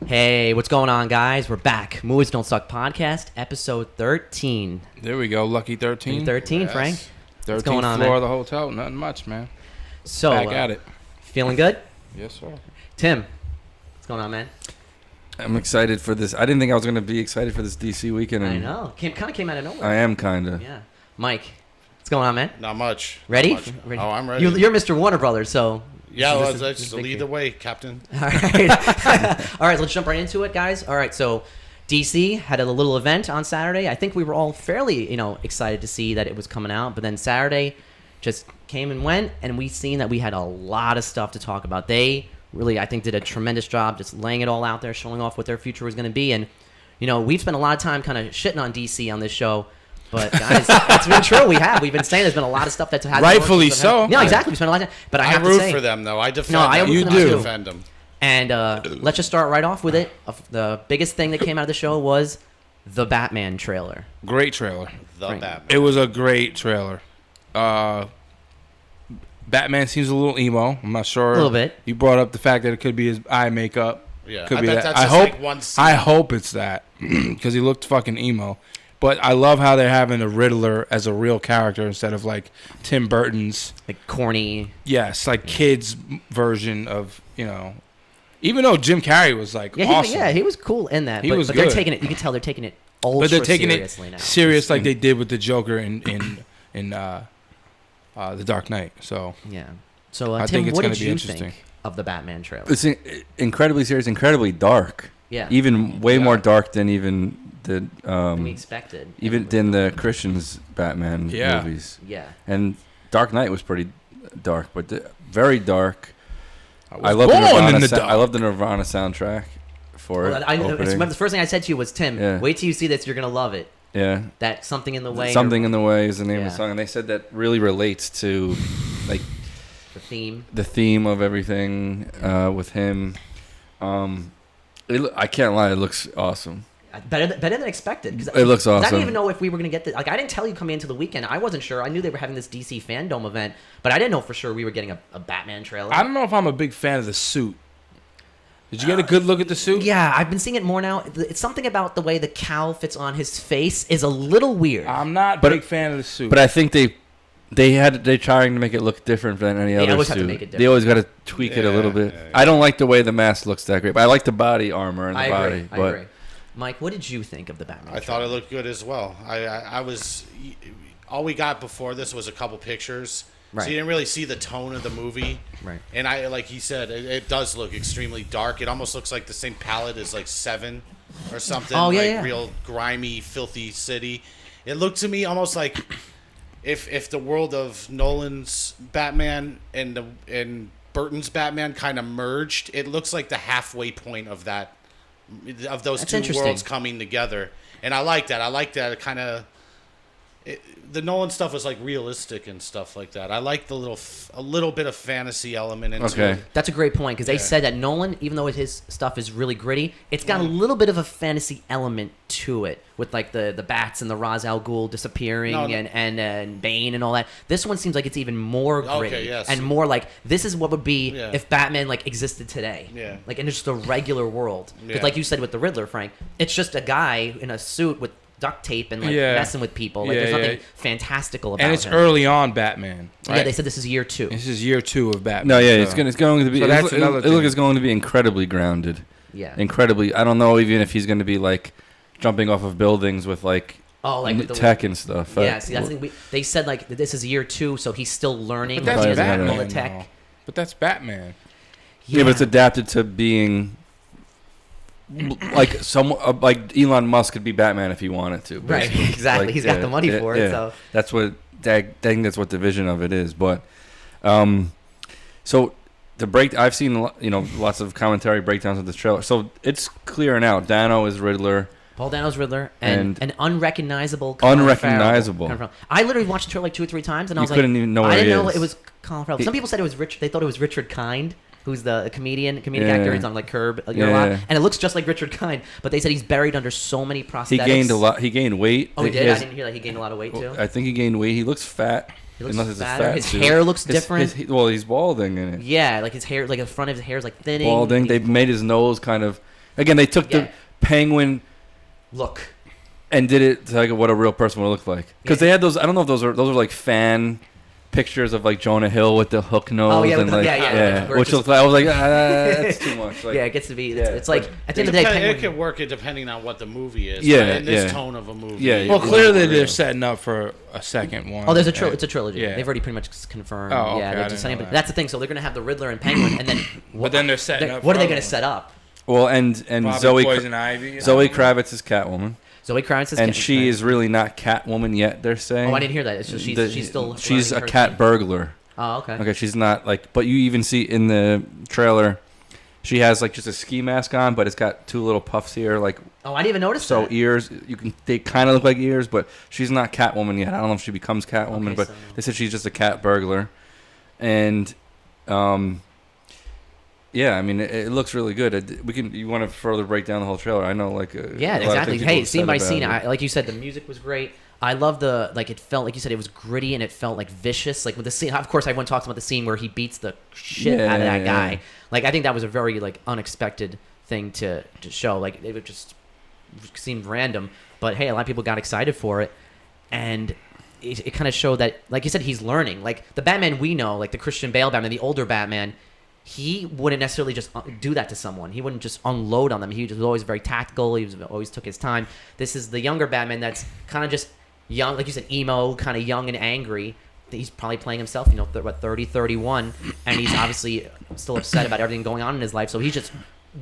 Hey, what's going on, guys? We're back. Movies Don't Suck podcast, episode 13. There we go. Lucky 13. 13, Yes. Frank. 13th What's going on, floor man? of the hotel. Nothing much, man. So, Back at it. feeling good? Yes, sir. Tim, what's going on, man? I'm excited for this. I didn't think I was going to be excited for this DC weekend. I And know. Kind of came out of nowhere. I am kind of. Yeah. Mike, what's going on, man? Not much. Ready? Not much. Oh, I'm ready. You're Mr. Warner Brothers, so... yeah, this let's is just big lead for the you. way, Captain. All right. All right, let's jump right into it, guys. All right, so DC had a little event on Saturday. I think we were all fairly, excited to see that it was coming out, but then Saturday just came and went, and we seen that we had a lot of stuff to talk about. They really, I think, did a tremendous job just laying it all out there, showing off what their future was going to be. And, we've spent a lot of time kind of shitting on DC on this show. But guys, it's been true. We've been saying there's been a lot of stuff that's had Rightfully so. No, exactly. We spent a lot of time. But I I have to root say, for them, though. I defend No, I them. root You for them do. too. Defend them. And let's just start right off with it. The biggest thing that came out of the show was the Batman trailer. Great trailer. The Right. Batman. It was a great trailer. Batman seems a little emo. I'm not sure. A little bit. You brought up the fact that it could be his eye makeup. Yeah, Could I be bet that. that's I just hope. like one scene. I hope it's that because he looked fucking emo. But I love how they're having the Riddler as a real character instead of like Tim Burton's. Like corny. Yes, like kids version of Even though Jim Carrey was like Yeah, awesome. he was cool in that. He but, was but they're good. taking it. You can tell they're taking it ultra But they're taking seriously it now. serious like they did with the Joker in The Dark Knight. So Yeah. So I Tim, think it's what gonna did be you interesting. think of the Batman trailer? It's incredibly serious, incredibly dark. Yeah. Even way more dark than even the we expected. than the Christian's Batman Yeah. movies. Yeah. And Dark Knight was pretty dark, but very dark. I was love the born Nirvana. in the dark. I love the Nirvana soundtrack for Well, it. I opening. remember the first thing I said to you was, Tim, Yeah. wait till you see this. You're going to love it. Yeah. That Something in the Way. Something in the Way is the name Yeah. of the song, and they said that really relates to like The theme. the theme of everything with him. I can't lie, it looks awesome. Better than expected. 'Cause It looks I awesome. didn't even know if we were going to get this. Like, I didn't tell you coming into the weekend. I wasn't sure. I knew they were having this DC FanDome event, but I didn't know for sure we were getting a Batman trailer. I don't know if I'm a big fan of the suit. Did you get a good look at the suit? Yeah, I've been seeing it more now. It's something about the way the cowl fits on his face is a little weird. I'm not a But- big fan of the suit. But I think they're trying to make it look different than any other always suit. have to make it They always got to different. tweak it a little bit. Yeah, yeah. I don't like the way the mask looks that great, but I like the body armor and the I body. agree. I but agree. Mike, what did you think of the Batman I thought it looked good as well. I was all we got before this was a couple pictures, Right. so you didn't really see the tone of the movie. Right. And like he said, it does look extremely dark. It almost looks like the same palette as like Seven or something. Oh, yeah, like yeah. real grimy, filthy city. It looked to me almost like if the world of Nolan's Batman and Burton's Batman kind of merged. It looks like the halfway point of those That's two interesting. worlds coming together, and I like that. I like that it kind of. The Nolan stuff was like realistic and stuff like that. I like a little bit of fantasy element into Okay. it. That's a great point because they Yeah. said that Nolan, even though his stuff is really gritty, it's got a little bit of a fantasy element to it with like the bats and the Ra's al Ghul disappearing No. and Bane and all that. This one seems like it's even more gritty yes. and more like this is what would be Yeah. if Batman like existed today. Yeah. Like in just a regular world. Because Yeah. like you said with the Riddler, Frank, it's just a guy in a suit with duct tape and like Yeah. messing with people. Like Yeah, there's nothing yeah. fantastical about and it's him. early on Batman. Right? Yeah, they said this is year 2. This is year 2 of Batman. no, yeah, so- it's going to be. So that's another it look thing. is going to be incredibly grounded. Yeah. Incredibly. I don't know even if he's going to be like jumping off of buildings with like Oh, like with the tech and stuff. Yeah, see, that's the thing. They said like this is year 2, so he's still learning. But like, he that's doesn't have all Batman. the tech. though. But that's Batman. Yeah, but it's adapted to being like like Elon Musk could be Batman if he wanted to. Right, basically. exactly. He's got the money for it, so. that's what I think that's what the vision of it is. But so I've seen lots of commentary breakdowns of this trailer. So it's clear now. Dano is Riddler. Paul Dano's Riddler and an unrecognizable Unrecognizable. Colin Farrell. I literally watched the trailer like 2 or 3 times, and I You was like, couldn't even know I where didn't he know is. it was Colin Farrell. Some people said it was Rich. They thought it was Richard Kind, who's the comedic Yeah. actor. He's on like Curb a lot, Yeah. and it looks just like Richard Kind. But they said he's buried under so many prosthetics. He gained a lot. He gained weight. Oh, he did. I didn't hear that he gained a lot of weight too. I think he gained weight. He looks fat. He looks unless it's fatter. a fat His suit. hair looks different. Well, he's balding in it. Yeah, like his hair, like the front of his hair is like thinning. Balding. They made his nose kind of Again, they took Yeah. the Penguin Look. and did it to like what a real person would look like. Because Yeah. they had those. I don't know if those are like fan pictures of like Jonah Hill with the hook nose. Oh, yeah, and with the- like, yeah. Where Which it's looked like I was like, that's too much. Like, Yeah, it gets to be. Yeah, It's like but at the end of the day, It Penguin. could work it depending on what the movie is. Yeah, but in this yeah. tone of a movie. Yeah, Well, it's clearly not they're real. setting up for a second one. Oh, there's it's a trilogy. Yeah. They've already pretty much confirmed. Oh, okay, yeah, I they're didn't just setting know up. that. That's the thing. So they're gonna have the Riddler and Penguin, and then But then they're setting up. What are they for gonna other set up? Well, and ones. Zoe Probably Poison Ivy. Zoe Kravitz is Catwoman, Zoe Kravitz is and getting she married. is really not Catwoman yet. They're saying. Oh, I didn't hear that. It's just she's still. She's a learning her cat thing. burglar. Oh, okay. Okay, she's not like, but you even see in the trailer, she has like just a ski mask on, but it's got two little puffs here, like Oh, I didn't even notice so that. ears. They kind of look like ears, but she's not Catwoman yet. I don't know if she becomes Catwoman, Okay, but so- they said she's just a cat burglar, and yeah, I mean it looks really good. You want to further break down the whole trailer? I know, like Yeah, a lot of exactly. things Hey, people scene said by about scene, it. like you said, the music was great. I love it felt like you said it was gritty and it felt like vicious. Like with the scene, of course, everyone talks about the scene where he beats the shit out of that guy. Yeah. Like I think that was a very like unexpected thing to show. Like it just seemed random, but hey, a lot of people got excited for it, and it kind of showed that, like you said, he's learning. Like the Batman we know, like the Christian Bale Batman, the older Batman, he wouldn't necessarily just do that to someone. He wouldn't just unload on them. He was always very tactical. He was always took his time. This is the younger Batman that's kind of just young, like you said, emo, kind of young and angry. He's probably playing himself, 30, 31, and he's obviously still upset about everything going on in his life. So he's just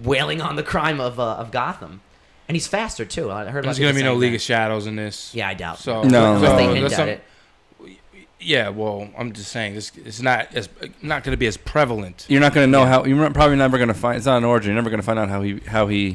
wailing on the crime of Gotham, and he's faster too. I heard. There's gonna be no League of Shadows in this. Yeah, I doubt. So No. unless they So hint that's at it. Yeah, well, I'm just saying it's not going to be as prevalent. You're not going to know how. You're probably never going to find. It's not an origin. You're never going to find out how he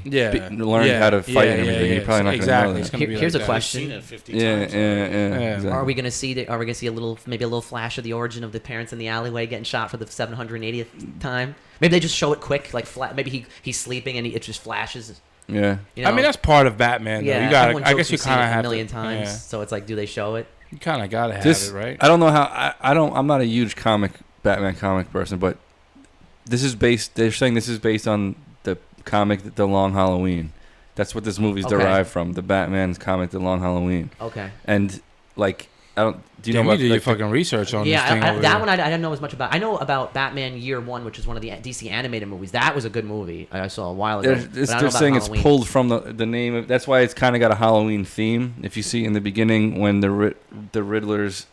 learned how to fight and everything. You're probably not exactly. going It's to know gonna be Here's like a that. I've seen question. it 50 that. Yeah, times. yeah. Exactly. Are we gonna see a little flash of the origin of the parents in the alleyway getting shot for the 780th time? Maybe they just show it quick, like maybe he's sleeping and it just flashes. Yeah. You know? I mean, that's part of Batman. Though. yeah. You got. everyone I jokes guess you we've seen kind it of a have million to, times. Yeah. So it's like, do they show it? You kind of gotta have This it, right? I don't know how. I don't. I'm not a huge Batman comic person, but this is based. They're saying this is based on the comic, The Long Halloween. That's what this movie's Okay. derived from. The Batman's comic, The Long Halloween. Okay. And like, I don't. Do you Damn, know you about did your like, fucking research on this Yeah, thing over that there. one I didn't know as much about. I know about Batman Year One, which is one of the DC animated movies. That was a good movie I saw a while ago. They're but I don't know saying about it's Halloween. pulled from the name of. That's why it's kind of got a Halloween theme. If you see in the beginning when the Riddler's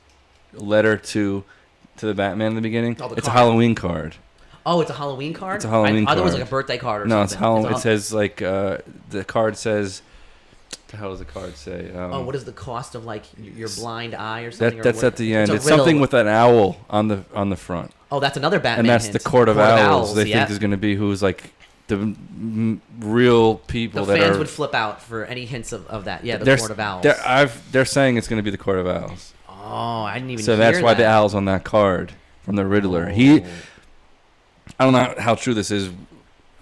letter to the Batman in the beginning, Oh, the it's a card. Halloween card. Oh, it's a Halloween card. It's a Halloween I thought it was card. like a birthday card or No, something. it's Halloween. It's It says like the card says. What the hell does the card say? Oh, what is the cost of like your blind eye or something? That's at the end. a It's something riddle. with an owl on the front, Oh, that's another Batman. and that's hint. the Court of Owls. They yeah. think is going to be who's like the real people The that fans are. would flip out for any hints of that. Yeah, the they're- Court of Owls. They're saying it's going to be the Court of Owls. Oh, I didn't even. So hear that's why that. the owl's on that card from the Riddler. Oh. I don't know how true this is.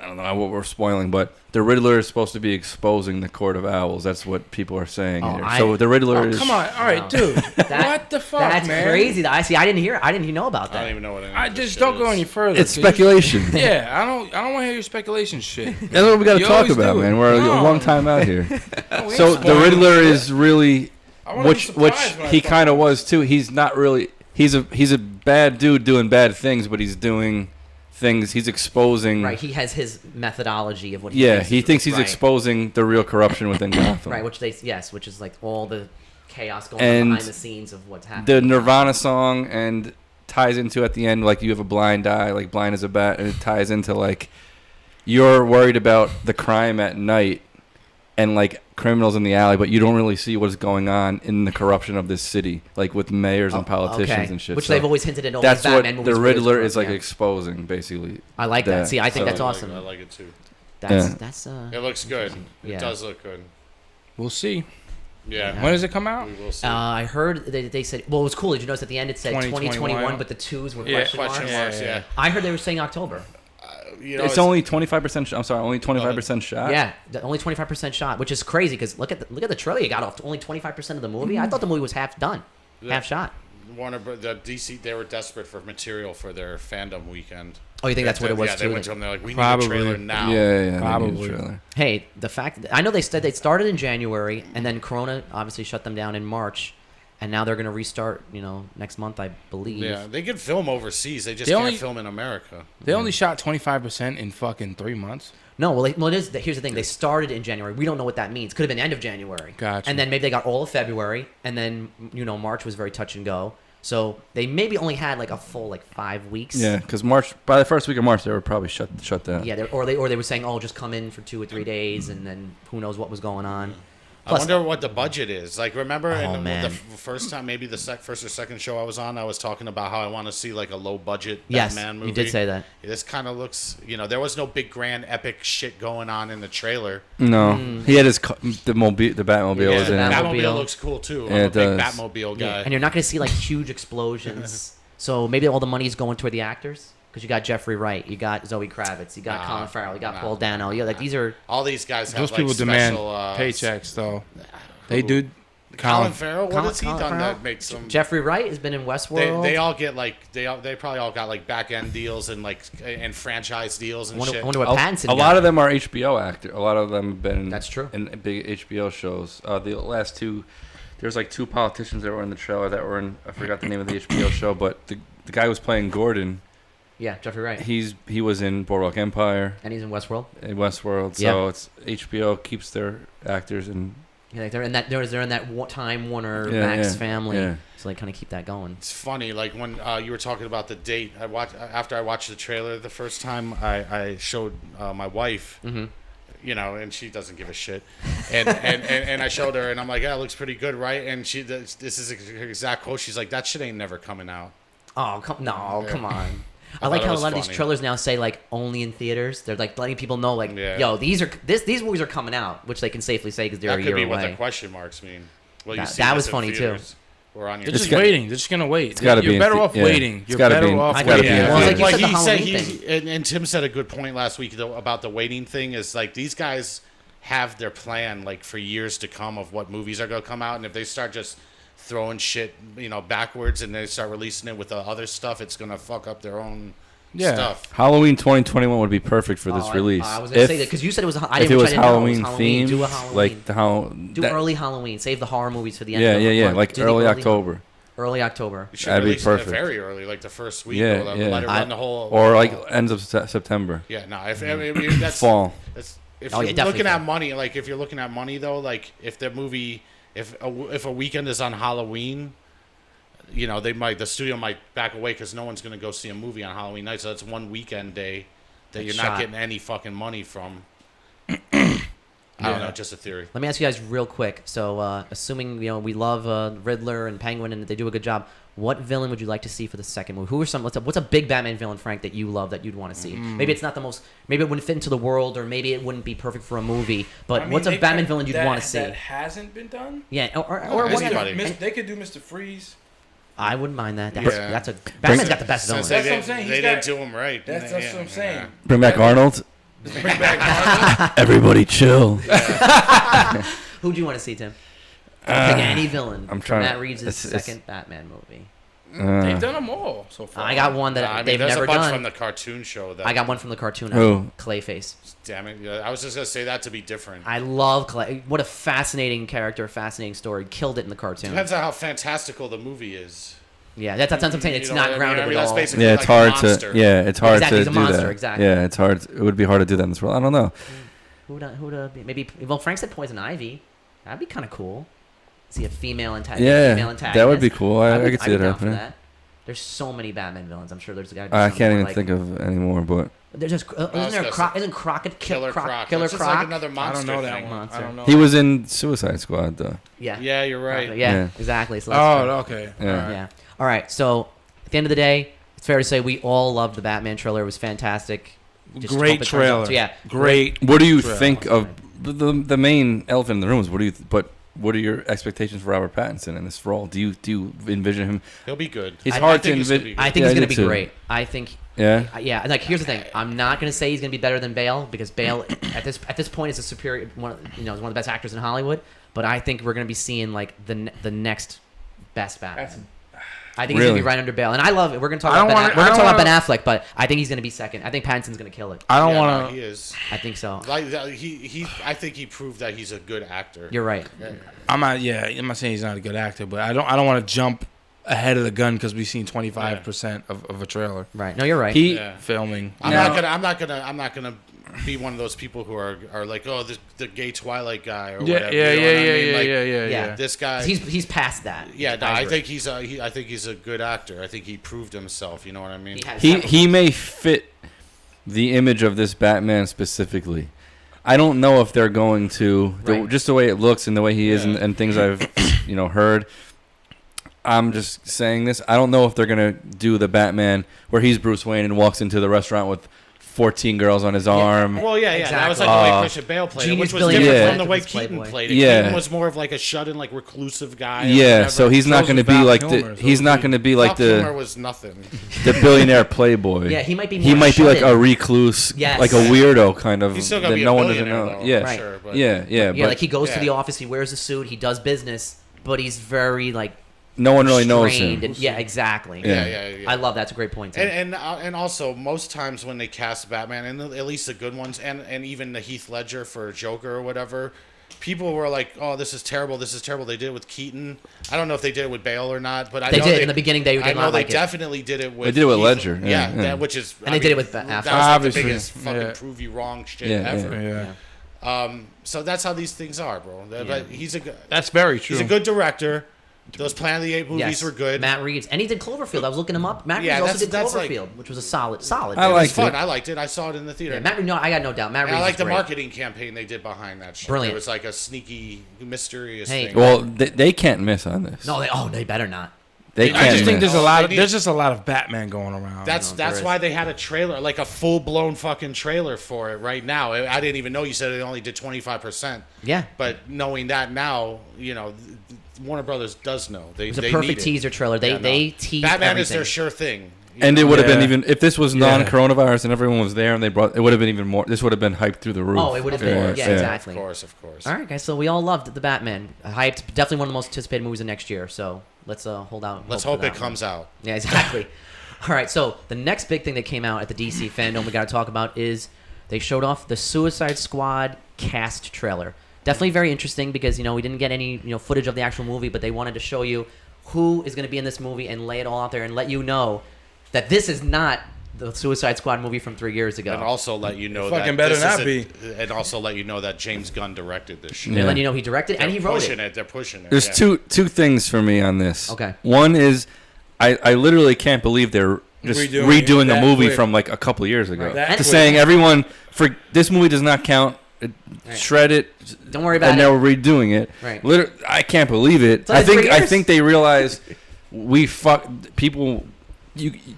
I don't know what we're spoiling, but the Riddler is supposed to be exposing the Court of Owls. That's what people are saying. Oh, here. I- So the Riddler Oh, is. come on. All right, Wow. dude. That- what the fuck, That's man? crazy. I see. I didn't even know about I that. don't even know what any I of this just shit don't go is. any further. It's 'cause you- speculation. Yeah, I don't want to hear your speculation shit. That's what we got to You talk always about, do it. man. We're No. a long time out here. No, we ain't So the spoiling Riddler shit. is really, I wanna be which surprised when I he fucking- kind of was too. He's not really. He's a bad dude doing bad things, but he's doing things. He's exposing. Right. He has his methodology of what. He Yeah, thinks he is- thinks he's right. exposing the real corruption within Gotham. Right, which is like all the chaos going And on behind the scenes of what's happening. The Nirvana song and ties into at the end like you have a blind eye, like blind as a bat, and it ties into like you're worried about the crime at night and like criminals in the alley, but you don't really see what's going on in the corruption of this city, like with mayors and politicians okay. and shit. Which So they've always hinted in all that's these what Batman the movies. Riddler is like yeah. exposing, basically. I like that. that. See, I think So- that's awesome. I like it too. That's Yeah. that's It looks good. Yeah. It does look good. We'll see. Yeah. When does it come out? We will see. I heard they said. Well, it was cool. Did you notice at the end it said 2021, but the twos were Yeah, question marks? Question marks, Yeah, yeah. yeah. I heard they were saying October. You know, It's only 25%. I'm sorry, only 25% shot. Yeah, only 25% shot, which is crazy because look at the trailer. You got off only 25% of the movie. I thought the movie was half done, half shot. the DC, they were desperate for material for their fandom weekend. Oh, you think that's what it was yeah, too? they went to them. They're like, we Probably. need a trailer now. Yeah, Probably. Trailer. Hey, the fact I know they said they started in January, and then Corona obviously shut them down in March, and now they're going to restart. Next month, I believe. Yeah, they could film overseas. They just They can't only- film in America. They only shot 25% in fucking 3 months. No, well, here's the thing. They started in January. We don't know what that means. Could have been end of January. Gotcha. And then maybe they got all of February, and then March was very touch and go. So they maybe only had like a full 5 weeks. Yeah, because by the first week of March, they were probably shut down. Yeah, or they were saying, oh, just come in for 2 or 3 days, and then who knows what was going on. I Plus- wonder what the budget is. Like, remember Oh, in man. the first time, maybe the first or second show I was on, I was talking about how I want to see like a low budget Yes, Batman movie. you did say that. This kind of looks, there was no big grand epic shit going on in the trailer. No, he had the Batmobile Yeah, was the in it. Batmobile looks cool too. Yeah, I'm a it big does. Batmobile guy. And you're not going to see huge explosions. So maybe all the money's going toward the actors. Because you got Jeffrey Wright, you got Zoe Kravitz, you got Nah, Colin Farrell, you got nah, Paul Dano. These are All these guys have Those like people demand special, paychecks, though. They do. Colin Farrell, what Colin- has he Colin done Farrell? that makes them? Jeffrey Wright has been in Westworld. They all get they probably all got back end deals and franchise deals and I shit. wonder what Pattinson A got. lot of them are HBO actors. A lot of them have been That's true. in big HBO shows. The last two, there's 2 politicians that were in the trailer that were in. I forgot the name of the HBO show, but the guy who was playing Gordon, Yeah, Jeffrey Wright. he was in Boardwalk Empire, And he's in Westworld. in Westworld. Yeah. So it's HBO keeps their actors and Yeah, they're in that. They're in that Time Warner Yeah, Max yeah, family. yeah. So they kind of keep that going. It's funny, when you were talking about the date. After I watched the trailer the first time. I showed my wife, and she doesn't give a shit. And I showed her, and I'm like, yeah, it looks pretty good, right? And this is her exact quote. She's like, that shit ain't never coming out. Oh come come on. I thought like it how a was lot of these funny. trailers now say only in theaters. They're letting people know Yeah. yo, these movies are coming out, which they can safely say because they're That a could year be what away. the question marks mean. Well, That- see that this was in funny, too. theaters or on your They're just got- waiting. They're just gonna wait. It's gotta be You're in better the- off yeah. waiting. It's You're gotta better be in- off it's gotta be in waiting. Well, like theaters. you said, the he said Halloween and Tim said a good point last week though about the waiting thing is these guys have their plan for years to come of what movies are going to come out, and if they start just throwing shit backwards and they start releasing it with the other stuff, it's going to fuck up their own stuff. Halloween 2021 would be perfect for this release. I was gonna say that because you said it was. I if didn't, it was which I didn't know Halloween it was Halloween. themed, Do a Halloween. like Do early Halloween. Save the horror movies for the end. Yeah, of the yeah, yeah, month. like Do the early October. Early October. You should That'd be release perfect. it very early, like the first week. Yeah, or yeah. let it run the whole. Or ends of September. Yeah, no. If that's Fall. That's, if Oh, yeah, you're definitely looking at fall. money, if you're looking at money though, if the movie, if a weekend is on Halloween, the studio might back away because no one's going to go see a movie on Halloween night. So that's one weekend day that That's you're not shot. getting any fucking money from. I don't know, just a theory. Let me ask you guys real quick. So, assuming we love Riddler and Penguin and they do a good job, what villain would you like to see for the second movie? What's a big Batman villain, Frank, that you love that you'd want to see? Maybe it's not the most. Maybe it wouldn't fit into the world, or maybe it wouldn't be perfect for a movie. But what's a Batman villain you'd want to see? That hasn't been done. Yeah, or what? anybody. They could do Mr. Freeze. I wouldn't mind that. Yeah. Batman's got the best villain. Since That's what I'm saying. They He's didn't got- do him right. That's what I'm saying. Bring back Arnold. Bring back Arnold. Everybody chill. Who do you want to see, Tim? Pick any villain I'm from trying to- Matt Reeves' it's- second Batman movie. They've done them all so far. I got one that they've there's never a bunch done. from the cartoon show. That, I got one from the cartoon. Who? Clayface. Damn it! Yeah, I was just gonna say that to be different. I love Clay. What a fascinating character, fascinating story. Killed it in the cartoon. Depends on how fantastical the movie is. Yeah, that's what I'm saying. It's You know not what I mean? grounded I mean, at that's all. basically Yeah, it's like a hard monster. to. Yeah, it's hard Exactly, to he's a do monster, that. exactly. Yeah, it's hard. It would be hard to do that in this world. I don't know. Who'd maybe? Well, Frank said Poison Ivy. That'd be kind of cool. See a female antagonist. Yeah, female antagonist. that would be cool. I would- could see I'd be it down for happening. that. There's so many Batman villains. I'm sure there's a guy. I can't even think of any more, but There's just isn't there a that's Croc? Isn't Crockett Killer Croc. Killer It's just Croc? like another I monster don't know that thing. one. Monster. I don't know. he was in Suicide Squad though. Yeah. Yeah, you're right. Yeah, Yeah. exactly. So that's true. Oh, okay. Yeah. All right. Yeah. All right. So at the end of the day, it's fair to say we all loved the Batman trailer. It was fantastic. Just hope Great it turns trailer. out- Yeah. Great. What do you trailer. think of the main elephant in the room? Is what are your expectations for Robert Pattinson in this role? Do you envision him? He'll be good. It's I hard to think he's gonna envision. be I think Yeah, he's I gonna do be too. great. I think. Yeah. Yeah. And like, here's the thing. I'm not gonna say he's gonna be better than Bale because Bale at this point is a superior one. Is one of the best actors in Hollywood. But I think we're gonna be seeing like the next best Batman. I think he's gonna be right under Bale, and I love it. We're gonna talk about Ben Affleck, but I think he's gonna be second. I think Pattinson's gonna kill it. I don't Yeah, want no, to. he is. I think so. Like I think he proved that he's a good actor. You're right. I'm not. Yeah, I'm not saying he's not a good actor, but I don't want to jump ahead of the gun because we've seen 25% of a trailer. Right. No, you're right. Filming. I'm not gonna be one of those people who are like, oh, the gay Twilight guy or whatever. Yeah. This guy, he's past that. Yeah, no, I think I think he's a good actor. I think he proved himself. You know what I mean? He may fit the image of this Batman specifically. I don't know if they're going to just the way it looks and the way he is and things I've heard. I'm just saying this. I don't know if they're gonna do the Batman where he's Bruce Wayne and walks into the restaurant with 14 girls on his arm. Well, yeah. Exactly. That was like the way Christian Bale played it, which was different from the way Keaton played it. Yeah. Keaton was more of like a shut-in, like reclusive guy. Yeah, so he's not going to be like the. He's not going to be like Kilmer was nothing. The billionaire playboy. Yeah, he might be. He might be like a recluse, like a weirdo kind of. He's still gonna that be no a one doesn't billionaire, know. though, Yeah, for sure, but yeah. But like he goes to the office, he wears a suit, he does business, but he's very like. No one really knows him. And, yeah, exactly. Yeah. I love that's a great point. Too. And also most times when they cast Batman, and at least the good ones, and even the Heath Ledger for Joker or whatever, people were like, "Oh, this is terrible. This is terrible." They did it with Keaton. I don't know if they did it with Bale or not, but they did in the beginning. They did not like it. Definitely did it with. They did it with Ledger. Yeah. Which is. And they did it with Affleck. That was like the biggest fucking prove you wrong shit ever. Yeah. So that's how these things are, bro. But That's very true. He's a good director. Those Planet of the Apes movies were good. Matt Reeves, and he did Cloverfield. I was looking him up. Matt Reeves also did Cloverfield, which was a solid. I liked it. Fun. I liked it. I saw it in the theater. Yeah, Matt Reeves. No, I got no doubt. Matt Reeves. I like the great. marketing campaign they did behind that shit. Brilliant. It was like a sneaky, mysterious thing. Well, they can't miss on this. No, they better not. They can't. I just think miss. there's just a lot of Batman going around. That's why they had a trailer, like a full blown fucking trailer for it right now. I didn't even know you said it only did 25%. Yeah. But knowing that now, Warner Brothers does know. It was a perfect teaser trailer. They teased Batman everything. is their sure thing. And it would have been even if this was non-coronavirus and everyone was there and they brought it would have been even more. This would have been hyped through the roof. Oh, it would have been. Exactly. Of course. All right, guys. So we all loved the Batman. Hyped. Definitely one of the most anticipated movies of next year. So let's hold out. Let's hope it comes out. Yeah, exactly. All right. So the next big thing that came out at the DC FanDome we got to talk about is they showed off the Suicide Squad cast trailer. Definitely very interesting because we didn't get any footage of the actual movie, but they wanted to show you who is going to be in this movie and lay it all out there and let you know that this is not the Suicide Squad movie from 3 years ago. And also let you know fucking better not be. And also let you know that James Gunn directed this shit. They're letting you know he directed and he wrote it. They're pushing it. There's two things for me on this. Okay. One is I literally can't believe they're just redoing a movie from like a couple of years ago. Right. Saying everyone for this movie does not count. Shred it. Don't worry about it. And they're redoing it. Right. Literally, I can't believe it. I think they realize we fucked people.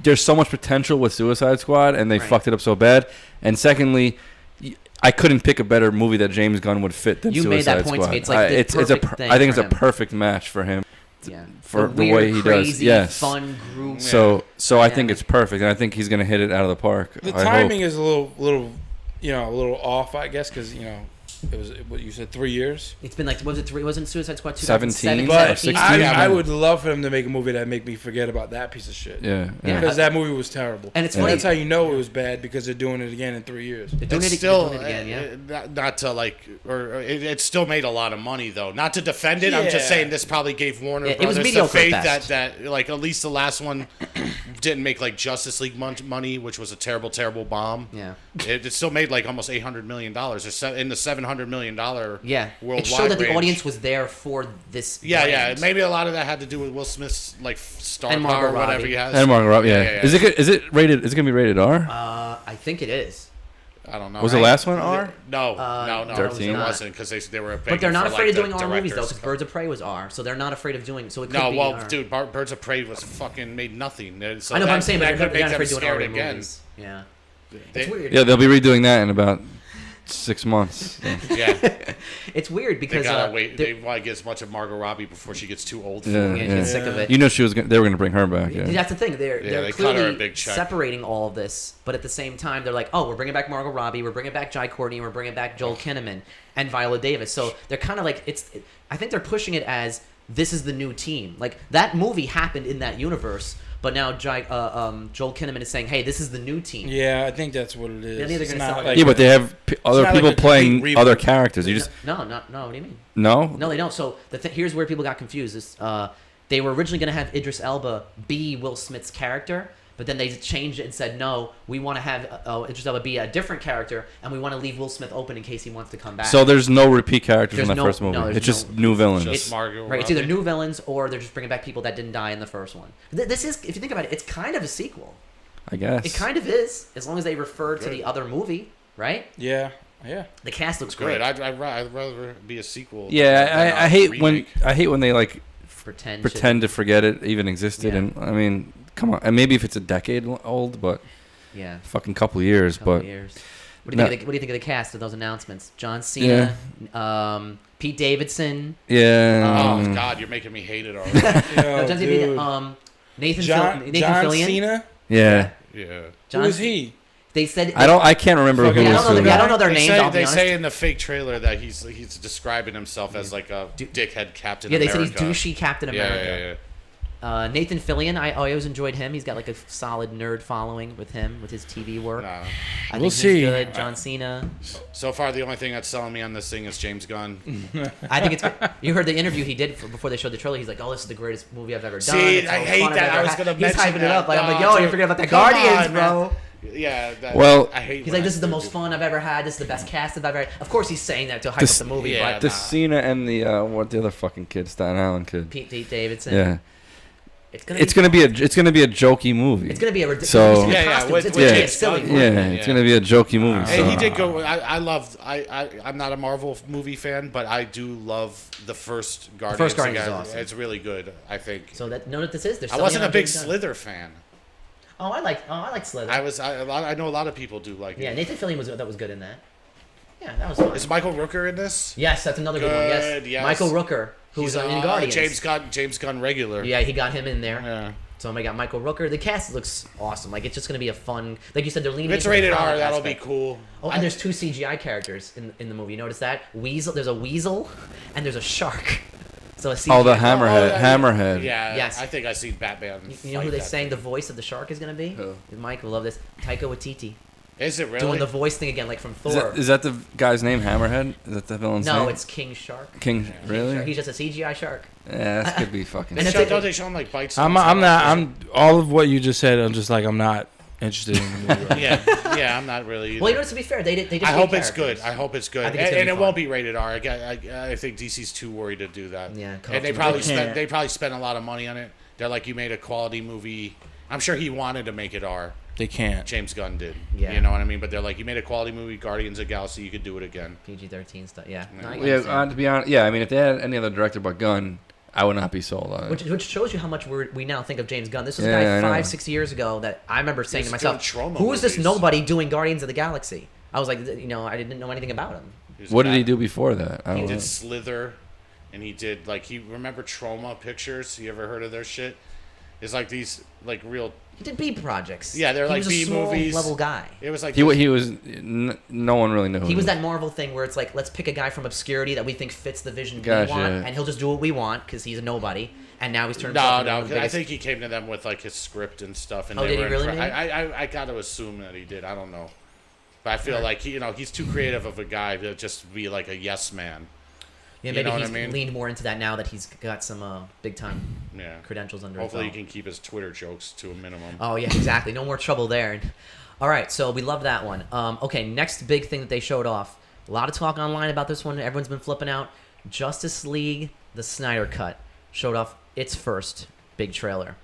There's so much potential with Suicide Squad, and they fucked it up so bad. And secondly, I couldn't pick a better movie that James Gunn would fit than Suicide Squad. You made that point to me. It's like I think it's a perfect match for him. Yeah. For the way he crazy, does. Yes. Fun group. So I think it's perfect, and I think he's gonna hit it out of the park. The timing is a little off, I guess, because it was what you said 3 years. It's been like wasn't Suicide Squad 17? But 16? I would love for him to make a movie that make me forget about that piece of shit. Yeah. Because that movie was terrible. And it's funny. That's how you know it was bad because they're doing it again in 3 years. They're doing it again, not to it still made a lot of money though. Not to defend it, I'm just saying this probably gave Warner Brothers the faith that like at least the last one didn't make like Justice League money, which was a terrible bomb. Yeah. It still made like almost $800 million or in the $700 million worldwide. It showed that the audience was there for this. Yeah. Maybe a lot of that had to do with Will Smith's like star And power or Margot whatever Robbie. he has. And Margot Robbie, yeah. Is it rated? Is it gonna be rated R? I think it is. I don't know. Was the last one R? No, 13? it wasn't because they were. But they're not afraid of doing R movies though, director's because Birds of Prey was R, so they're not afraid of doing. So it could No, be well, R. dude, Birds of Prey was fucking made nothing. So I know, but I'm saying, but that they're could not make afraid them of doing R scared again. movies. Yeah. It's weird. Yeah, they'll be redoing that in about 6 months. Yeah, it's weird because they gotta wait. They want to get as much of Margot Robbie before she gets too old for it. She gets sick of it. You know, they were gonna bring her back. Yeah. That's the thing. They're they cut her a clearly big check. separating all of this, but at the same time, they're like, oh, we're bringing back Margot Robbie, we're bringing back Jai Courtney, we're bringing back Joel Kinnaman and Viola Davis. So they're kind of like I think they're pushing it as this is the new team. Like that movie happened in that universe, but now Joel Kinnaman is saying, hey, this is the new team. Yeah, I think that's what it is. They're either It's gonna not sell it- like Yeah, but they have other not like people a complete playing reboot. other characters. You just No, what do you mean? no. No, they don't. So here's where people got confused. They were originally going to have Idris Elba be Will Smith's character, but then they changed it and said, no, we want to have Idris Elba be a different character, and we want to leave Will Smith open in case he wants to come back. So there's no repeat characters There's in that no- first movie. no, there's It's just no- new villains. Just It's, Margot right, it's either Robbie. new villains or they're just bringing back people that didn't die in the first one. This is, if you think about it, it's kind of a sequel. I guess. It kind of is, as long as they refer to the other movie, right? yeah. The cast looks great. Good. I'd rather be a sequel. Yeah, than a I hate when remake. they like Pretend to forget it even existed, Yeah. and I mean, come on. And maybe if it's a decade old, but yeah. fucking couple years. Couple But years. What do you think of the cast of those announcements? John Cena, Pete Davidson, yeah, Oh God, you're making me hate it already. Yo, John dude. Cena, Nathan John Fillion. Cena? yeah. yeah. John, Who is he? They said I can't remember Fucking- who Yeah, was I don't know. who. I don't know their They names. say, I'll be they honest. say in the fake trailer that he's describing himself as like a dickhead Captain Yeah, they America. said he's douchey Captain America. Yeah. Nathan Fillion, I always enjoyed him. He's got like a solid nerd following with him with his TV work. Nah. I We'll think see. he's good. John Cena. So far, the only thing that's selling me on this thing is James Gunn. I think it's good. You heard the interview he did before they showed the trailer. He's like, "Oh, this is the greatest movie I've ever done." See, It's the I most hate fun I've that. I ever was had." gonna He's mention hyping it that. up. Like, I'm like, No, "Yo, you dude. forget about the Come Guardians, on, bro." Yeah. Well, I hate. He's when like, "This is the I most do- fun I've ever had. This is the best cast I've ever had." Of course, he's saying that to hype This- up the movie, yeah, but the Cena and the what the other fucking kid, Staten Island kid. Pete Davidson. Yeah, It's gonna be a jokey movie. It's gonna be a ridiculous. So- It's with gonna be a James silly Gunn. movie. yeah, it's gonna be a jokey movie. Hey, so. he did go. I'm not a Marvel movie fan, but I do love the first Guardians. first Guardians is again. awesome. It's really good. I think. So that know what this is. They're I selling wasn't it a on big James Gunn. Slither fan. Oh, I like Slither. I know a lot of people do like Yeah, it. Nathan Fillion was good in that. Yeah, that was fun. Is Michael Rooker in this? Yes, that's another good one. Yes. Good, yes. Michael Rooker, who's He's in Guardians. James Gunn regular. Yeah, he got him in there. Yeah. So I got Michael Rooker. The cast looks awesome. Like it's just gonna be a fun. Like you said, they're leaning. If it's into the rated R, comic that'll aspect. be cool. Oh, and there's two CGI characters in the movie. You notice that? Weasel. There's a weasel, and there's a shark. So a CGI. Oh, the Oh, Hammerhead. Yeah. Yes. I think I seen Batman. You know fight who they that saying thing. the voice of the shark is gonna be? Who? Mike will love this. Taika Waititi Is it really? doing the voice thing again, like from Is Thor. that the guy's name? Hammerhead? Is that the villain's name? No, it's King Shark. King. Really? Shark. He's just a CGI shark. Yeah, that could be fucking. And They it's show, like- don't they show him like bites? I'm all of what you just said. I'm just like I'm not interested in the movie. Right now. yeah, I'm not really. Either. Well, you know, to be fair, they just I made hope it's characters. good. I hope it's good, I think it's gonna and be it fun. won't be rated R. I think DC's too worried to do that. Yeah, and they comfortable. probably spent a lot of money on it. They're like, you made a quality movie. I'm sure he wanted to make it R. They can't. James Gunn did. Yeah. You know what I mean? But they're like, you made a quality movie, Guardians of the Galaxy. You could do it again. PG-13 stuff. Yeah. No, I Yeah, Yeah, understand. to be honest, yeah. I mean, if they had any other director but Gunn, I would not be sold on it. Which shows you how much we now think of James Gunn. This was Yeah, a guy I know. 5-6 years ago that I remember saying to was myself, doing Troma "Who is this movies. nobody doing Guardians of the Galaxy?" I was like, I didn't know anything about him. was What did bad. he do before that? I He don't know. did Slither, and he did like remember Troma Pictures. You ever heard of their shit? It's like these like real. He did B projects. Yeah, they're he like was a B small movies. level guy. It was like He was. No one really knew. who He was that Marvel thing where it's like, let's pick a guy from obscurity that we think fits the vision Gotcha. we want, and he'll just do what we want because he's a nobody. And now he's turned. No, himself into no. one of the I biggest- think he came to them with like his script and stuff, and Oh, they did he were really, impre- maybe? I got to assume that he did. I don't know, but I feel like he's too creative of a guy to just be like a yes man. Yeah, You maybe know what he's I mean? leaned more into that now that he's got some big time Yeah. credentials under Hopefully, he his belt. can keep his Twitter jokes to a minimum. Oh yeah, exactly. No more trouble there. All right, so we love that one. Okay, next big thing that they showed off. A lot of talk online about this one. Everyone's been flipping out. Justice League: The Snyder Cut showed off its first big trailer.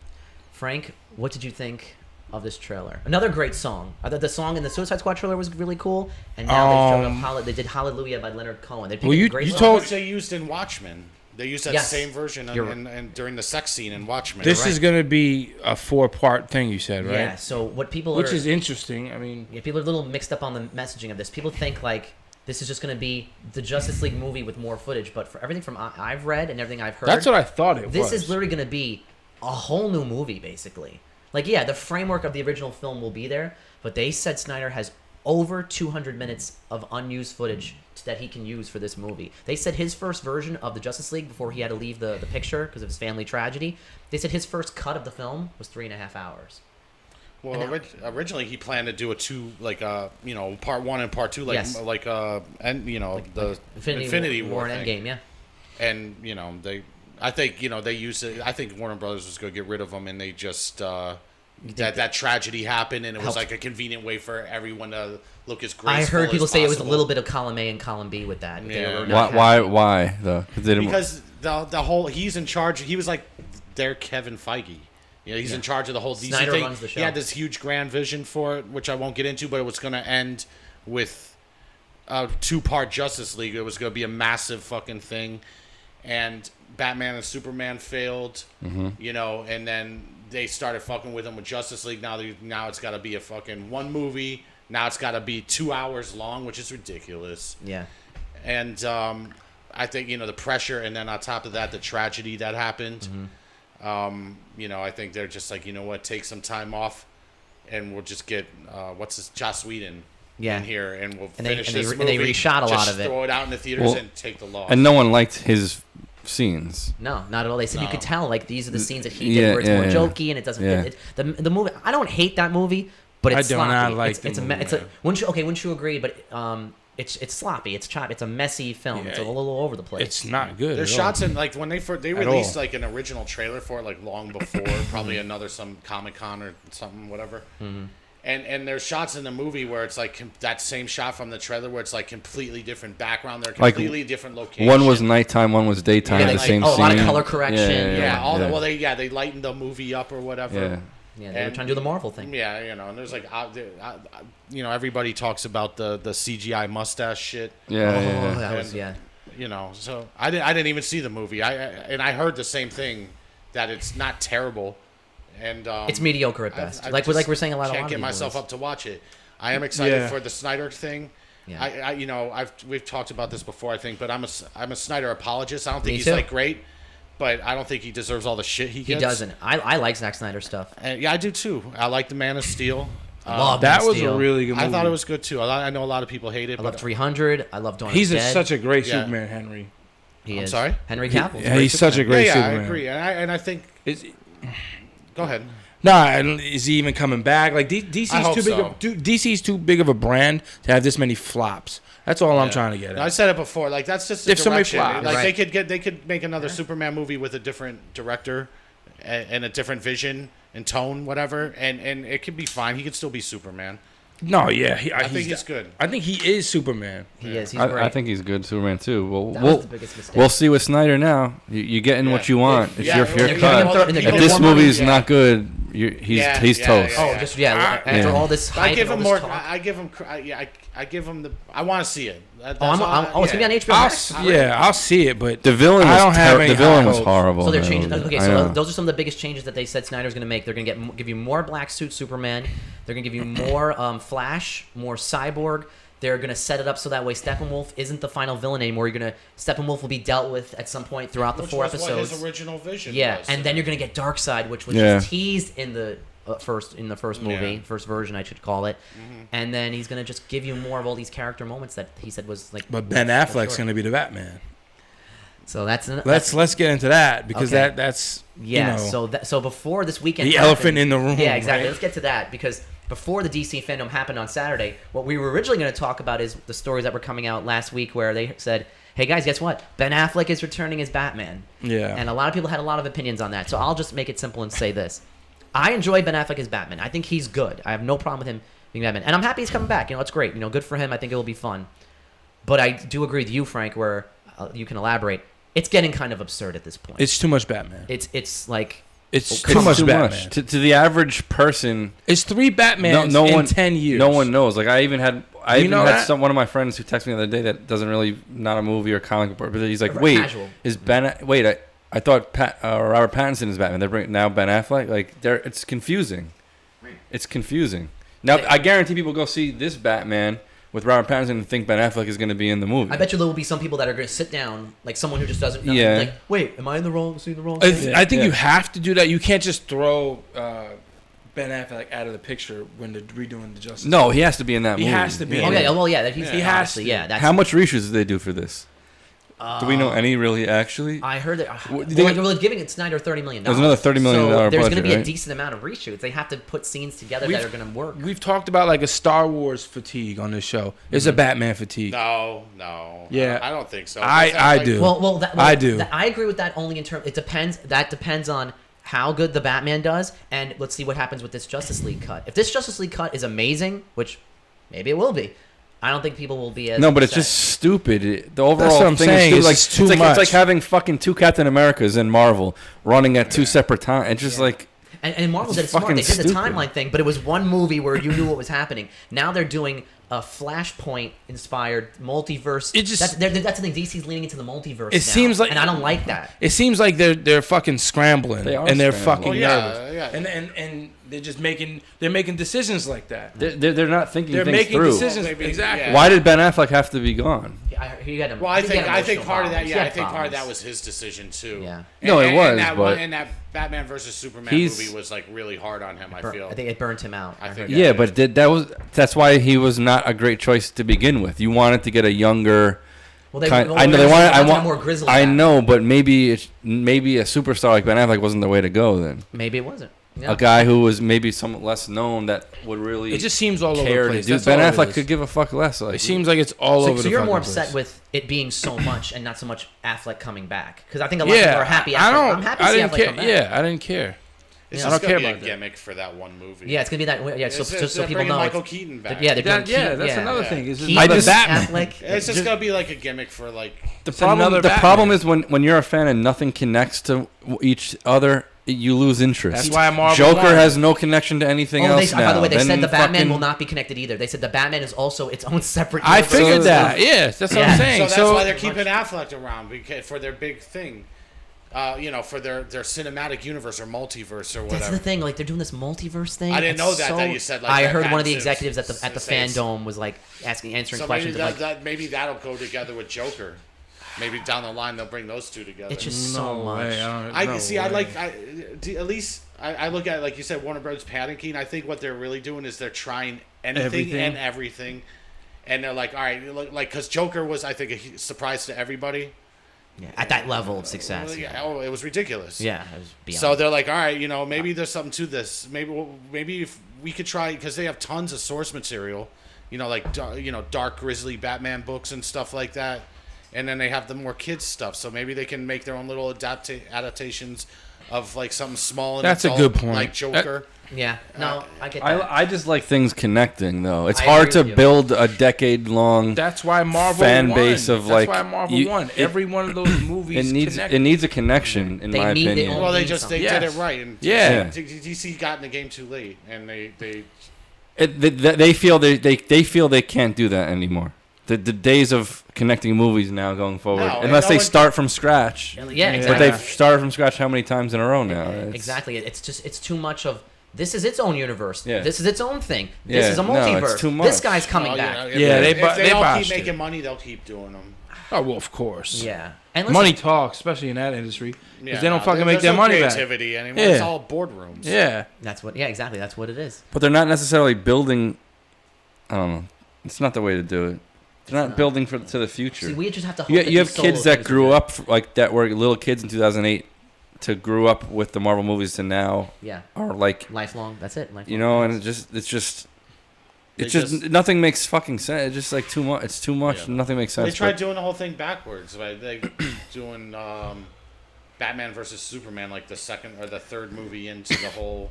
Frank, what did you think of this trailer? Another great song. I thought the song in the Suicide Squad trailer was really cool, and now they showed off. They did "Hallelujah" by Leonard Cohen. They picked Well, a you great song. told- Which they used in Watchmen. They used that Yes. same version You're- and during the sex scene in Watchmen. This right. is going to be a 4-part thing, you said, right? Yeah. So what people Which are, is interesting. I mean, yeah, people are a little mixed up on the messaging of this. People think like this is just going to be the Justice League movie with more footage, but for everything from I've read and everything I've heard, that's what I thought it this was. is literally going to be a whole new movie, basically. Like, yeah, the framework of the original film will be there, but they said Snyder has over 200 minutes of unused footage that he can use for this movie. They said his first version of the Justice League before he had to leave the picture because of his family tragedy. They said his first cut of the film was 3.5 hours. Well, originally he planned to do a part 1 and part 2, the Infinity War and thing. Endgame, yeah. And I think they used it. I think Warner Brothers was going to get rid of them, and they just that tragedy happened, and it was like a convenient way for everyone to look as graceful. I heard people say it was a possible. little bit of column A and column B with that. Yeah. Why though? Because the whole he's in charge. He was like their Kevin Feige. He's in charge of the whole DC Snyder thing. runs the show. He had this huge grand vision for it, which I won't get into, but it was going to end with a 2-part Justice League. It was going to be a massive fucking thing, and Batman and Superman failed. And then they started fucking with him with Justice League. Now it's got to be a fucking one movie. Now it's got to be 2 hours long, which is ridiculous. Yeah. And I think the pressure, and then on top of that, the tragedy that happened. I think they're just like, take some time off, and we'll just get Joss Whedon in here, and we'll finish this movie. And they reshot a lot of it. Throw it out in the theaters and take the loss. And no one liked his scenes. No, not at all. They said you could tell these are the scenes that he did where it's more jokey and it doesn't fit. The movie. I don't hate that movie, but it's sloppy. I do not like the movie. Wouldn't you agree? But it's sloppy. It's choppy. It's a messy film. It's a little over the place. It's not good. There's shots in when they released an original trailer for it long before, probably some Comic-Con or something, whatever. And there's shots in the movie where it's that same shot from the trailer where it's completely different background. They're completely different locations. One was nighttime, one was daytime. The same scene. A lot of color correction. They lightened the movie up or whatever. Yeah, they were trying to do the Marvel thing. Yeah, and there's everybody talks about the CGI mustache shit. So I didn't even see the movie. I heard the same thing, that it's not terrible, and it's mediocre at best. Like we're saying, a lot of can't get myself up to watch it. I am excited for the Snyder thing. Yeah. We've talked about this before, I think, but I'm a Snyder apologist. I don't think he's great. But I don't think he deserves all the shit he gets. He doesn't. I like Zack Snyder stuff. I do too. I like The Man of Steel. That was a really good movie. I thought it was good too. I know a lot of people hate it. I love 300. I love Dawn of He's the Dead. such a great Superman, Henry. I'm sorry? Henry Cavill. He's such a great Superman. I agree. And I think... Go ahead. Nah, is he even coming back? DC's too big of a brand to have this many flops. That's all I'm trying to get at. No, I said it before. That's just if somebody direction. flops, they could make another Superman movie with a different director and a different vision and tone, whatever, and it could be fine. He could still be Superman. No, yeah, I think he's good. I think he is Superman. He is. He's great. I think he's good Superman too. We'll we'll see with Snyder now. You're getting what you want. It's your cut. If If this movie is not good, he's toast. After all this hype, I give him more. I give him the. I want to see it. It's gonna be on HBO Max. I'll see it, but the villain was horrible. So they're changing. Okay, so those are some of the biggest changes that they said Snyder's gonna make. They're gonna give you more black suit Superman. They're gonna give you more Flash, more Cyborg. They're gonna set it up so that way Steppenwolf isn't the final villain anymore. Steppenwolf will be dealt with at some point throughout the 4 episodes. What his original vision. was. And then you're gonna get Darkseid, which was just teased in the first movie, first version, I should call it. And then he's gonna just give you more of all these character moments that he said was like. But Ben Affleck's gonna be the Batman. So let's get into that because that's So before this weekend, the elephant in the room. Yeah, exactly. Right? Let's get to that because before the DC FanDome happened on Saturday, what we were originally going to talk about is the stories that were coming out last week where they said, "Hey guys, guess what? Ben Affleck is returning as Batman." Yeah. And a lot of people had a lot of opinions on that. So I'll just make it simple and say this: I enjoy Ben Affleck as Batman. I think he's good. I have no problem with him being Batman, and I'm happy he's coming back. It's great. Good for him. I think it will be fun. But I do agree with you, Frank, where you can elaborate. It's getting kind of absurd at this point. It's too much Batman. It's like it's too much Batman. To the average person. It's 3 Batmans in 10 years. No one knows. Like I even had one of my friends who texted me the other day that doesn't really not a movie or comic book, but he's like, I thought Robert Pattinson is Batman. They're bringing now Ben Affleck. Like it's confusing. It's confusing. Now I guarantee people go see this Batman with Robert Pattinson and think Ben Affleck is going to be in the movie. I bet you there will be some people that are going to sit down, like someone who just doesn't know. Like, wait, am I seeing the wrong thing? I think you have to do that. You can't just throw Ben Affleck out of the picture when they're redoing the Justice. No, he has to be in that He movie. has to be. Oh yeah, well yeah, that He he has obviously, to. yeah. That's How much reshoots did they do for this? Do we know any really actually? I heard that. What, do Well, they- they're giving it Snyder $30 million. There's another $30 million so there's budget, going to be a right? decent amount of reshoots. They have to put scenes together that are going to work. We've talked about like a Star Wars fatigue on this show. It's a Batman fatigue. No. Yeah. I don't think so. I do. Well, I do. I agree with that only in terms. It depends. That depends on how good the Batman does, and let's see what happens with this Justice League cut. If this Justice League cut is amazing, which maybe it will be, I don't think people will be as No, but it's upset. just stupid. The overall That's what I'm thing saying. is It's stupid. just too It's like much. having fucking two Captain Americas in Marvel running at two separate times. It's just like And Marvel It's did it smart. fucking They did the stupid. timeline thing, but it was one movie where you knew what was happening. Now they're doing a Flashpoint-inspired multiverse. It just- that's the thing. DC's leaning into the multiverse. It now, seems like- and I don't like that. It seems like they're fucking scrambling They are and they're scrambling. fucking Well, nervous. yeah. And they're just making decisions like that. they're not thinking They're things making through. decisions Maybe, exactly. yeah. Why did Ben Affleck have to be gone? He had Well, I he think had part of emotional that. problems. He Yeah, I had think part of that problems. was his decision too. Yeah. No, it was, that but- and that Batman versus Superman He's- movie was like really hard on him. I feel. I think it burnt him out. I think heard Yeah. that. Yeah, but that's why he was not a great choice to begin with. You wanted to get a younger. Well, I know they wanted. I want more grizzled. I Batman. know, but maybe a superstar like Ben Affleck wasn't the way to go. Then Maybe it wasn't. Yeah. a guy who was maybe somewhat less known that would really It just seems all over care the to place. do. That's Ben all it Affleck is. could give a fuck less. Like, It seems like it's all over So the you're more fucking upset place. with it being so much and not so much Affleck coming back? Because I think a lot of people Yeah, are happy. I Affleck. don't. I'm happy I to see didn't Affleck care. come back. Yeah, I didn't care. It's I just don't care gonna be about a that. gimmick for that one movie. Yeah, it's gonna be that. Yeah, It's so just people bringing know. Michael it's- Keaton back. Yeah, they're doing Yeah, Keaton, that's yeah. another Yeah. thing. Is Keaton, like the just- Batman. Affleck. It's just gonna be like a gimmick for like. the another problem Batman. is when you're a fan and nothing connects to each other, you lose interest. That's why Marvel. Joker won. has no connection to anything Oh, else now. by the way, they Then said the Batman fucking- will not be connected either. They said the Batman is also its own separate. I universe. figured So- that. Yes, that's what Yeah. I'm saying. So that's why they're keeping Affleck around for their big thing. For their cinematic universe or multiverse or whatever. That's the thing. Like they're doing this multiverse thing. I didn't It's know that So, you said, like, I that heard one of the happens executives at the say it's- FanDome was like answering So questions. maybe Of, like, maybe that'll go together with Joker. Maybe down the line they'll bring those two together. it's just so much. At least I look at it, like you said, Warner Brothers panicking. I think what they're really doing is they're trying anything Everything. and everything, and they're like, all right, like because Joker was, I think, a surprise to everybody. Yeah, at that level of success. Well, Yeah, Oh, it was ridiculous. it was beyond. So they're like, all right, maybe there's something to this. Maybe if we could try, because they have tons of source material, dark grisly Batman books and stuff like that, and then they have the more kids stuff. So maybe they can make their own little adaptations of like something small and That's a adult, good point. like Joker. yeah, no, I get that. I just like things connecting though. It's I hard agree to with you. build a decade-long. That's why Marvel fan won. base of, That's like, why Marvel you- won. it- Every one of those movies It needs a connection, in They my need their opinion. own- Well, they mean just they something. did it Yes. right, and Yeah. DC got in the game too late, and they They feel they feel they can't do that anymore. The days of connecting movies now going forward, No, unless no they one- start from scratch. yeah, But exactly. they've started from scratch how many times in a row now? It's- Exactly. It's too much of. This is its own universe. Yeah. This is its own thing. This Yeah, is a no, multiverse. it's too This much. guy's coming Oh, back. if Yeah, they, they if they all botched keep it. making money, they'll keep doing them. Oh well, of course. Yeah. And listen, Money talks, especially in that industry, because they don't fucking there's make their no money back. creativity anymore. It's Yeah. all boardrooms. Yeah. That's what. Yeah, exactly. That's what it is. But they're not necessarily building. I don't know. It's not the way to do it. They're not not. building to the future. See, we just have to. Hope You, that you have these solo kids that things grew are up like that were little kids in 2008 to grew up with the Marvel movies to now good. Yeah. are like Lifelong. That's it. Lifelong. and it's just They just- nothing makes fucking sense. It's just like too much. It's too much. Yeah. Nothing makes sense. They tried but- doing the whole thing backwards. Right? They doing Batman versus Superman like the second or the third movie into the whole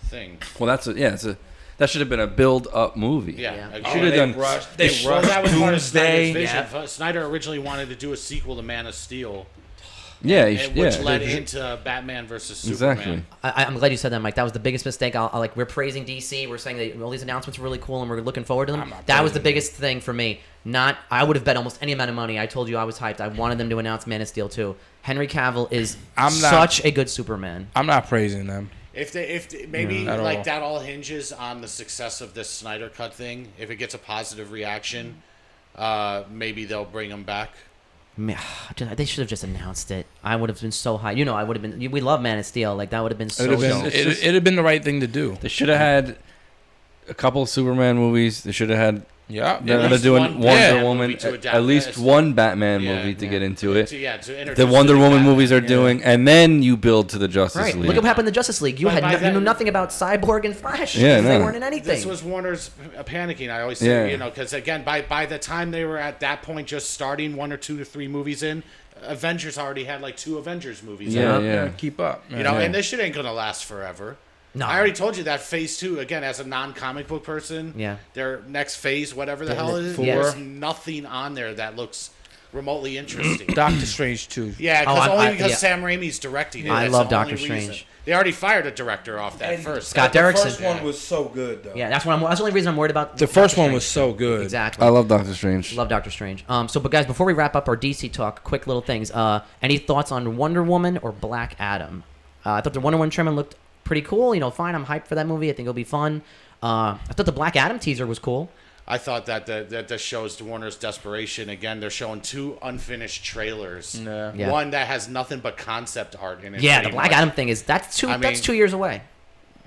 thing. well, that should have been a build-up movie. Yeah, Yeah. agreed. Should have done. They Well, that was part of Doomsday. Snyder's vision. Yeah. Snyder originally wanted to do a sequel to Man of Steel, Yeah, which led into Batman versus Superman. exactly. I'm glad you said that, Mike. That was the biggest mistake. We're praising DC. We're saying that all these announcements were really cool, and we're looking forward to them. I'm not That was the praising biggest thing for me. I would have bet almost any amount of money. I told you I was hyped. I wanted them to announce Man of Steel too. Henry Cavill is I'm not- such a good Superman. I'm not praising them. If maybe At like all. that all hinges on the success of this Snyder Cut thing. If it gets a positive reaction, maybe they'll bring him back. Man, they should have just announced it. I would have been so high. I would have been. We love Man of Steel. Like that would have been so dope. It'd have been the right thing to do. They should have had a couple of Superman movies. They should have had. Yeah, They're doing Wonder Woman. At least one Batman Yeah, movie to yeah. get into it. To introduce The Wonder new Woman Batman. movies are doing, and then you build to the Justice Right. League. Look at what happened to Justice League. You But by you knew then- nothing about Cyborg and Flash. Yeah, They no. weren't in anything. This was Warner's panicking. I always say, Yeah. because again, by the time they were at that point, just starting 1 or 2 or 3 movies in, Avengers already had like 2 Avengers movies. Yeah, out. yeah. Keep up. You know, and this shit ain't gonna last forever. No. I already told you that Phase 2, again, as a non-comic book person, Yeah. their next phase, whatever the hell it is, Yeah. there's nothing on there that looks remotely interesting. Doctor Strange too. Yeah, Oh, only because yeah. Sam Raimi's directing it. I That's love the only Doctor reason. Strange. They already fired a director off that first. Scott The Derrickson. first one was so good though. Yeah, that's the only reason I'm worried about. The first Doctor one was Strange. so good. Exactly. I love Doctor Strange. Love Doctor Strange. But guys, before we wrap up our DC talk, quick little things. Any thoughts on Wonder Woman or Black Adam? I thought the Wonder Woman trailer looked pretty cool. Fine. I'm hyped for that movie. I think it'll be fun. I thought the Black Adam teaser was cool. I thought that shows Warner's desperation. Again, they're showing 2 unfinished trailers. Yeah. One that has nothing but concept art in it. Yeah, the pretty Black much. Adam thing that's 2 mean- 2 years away.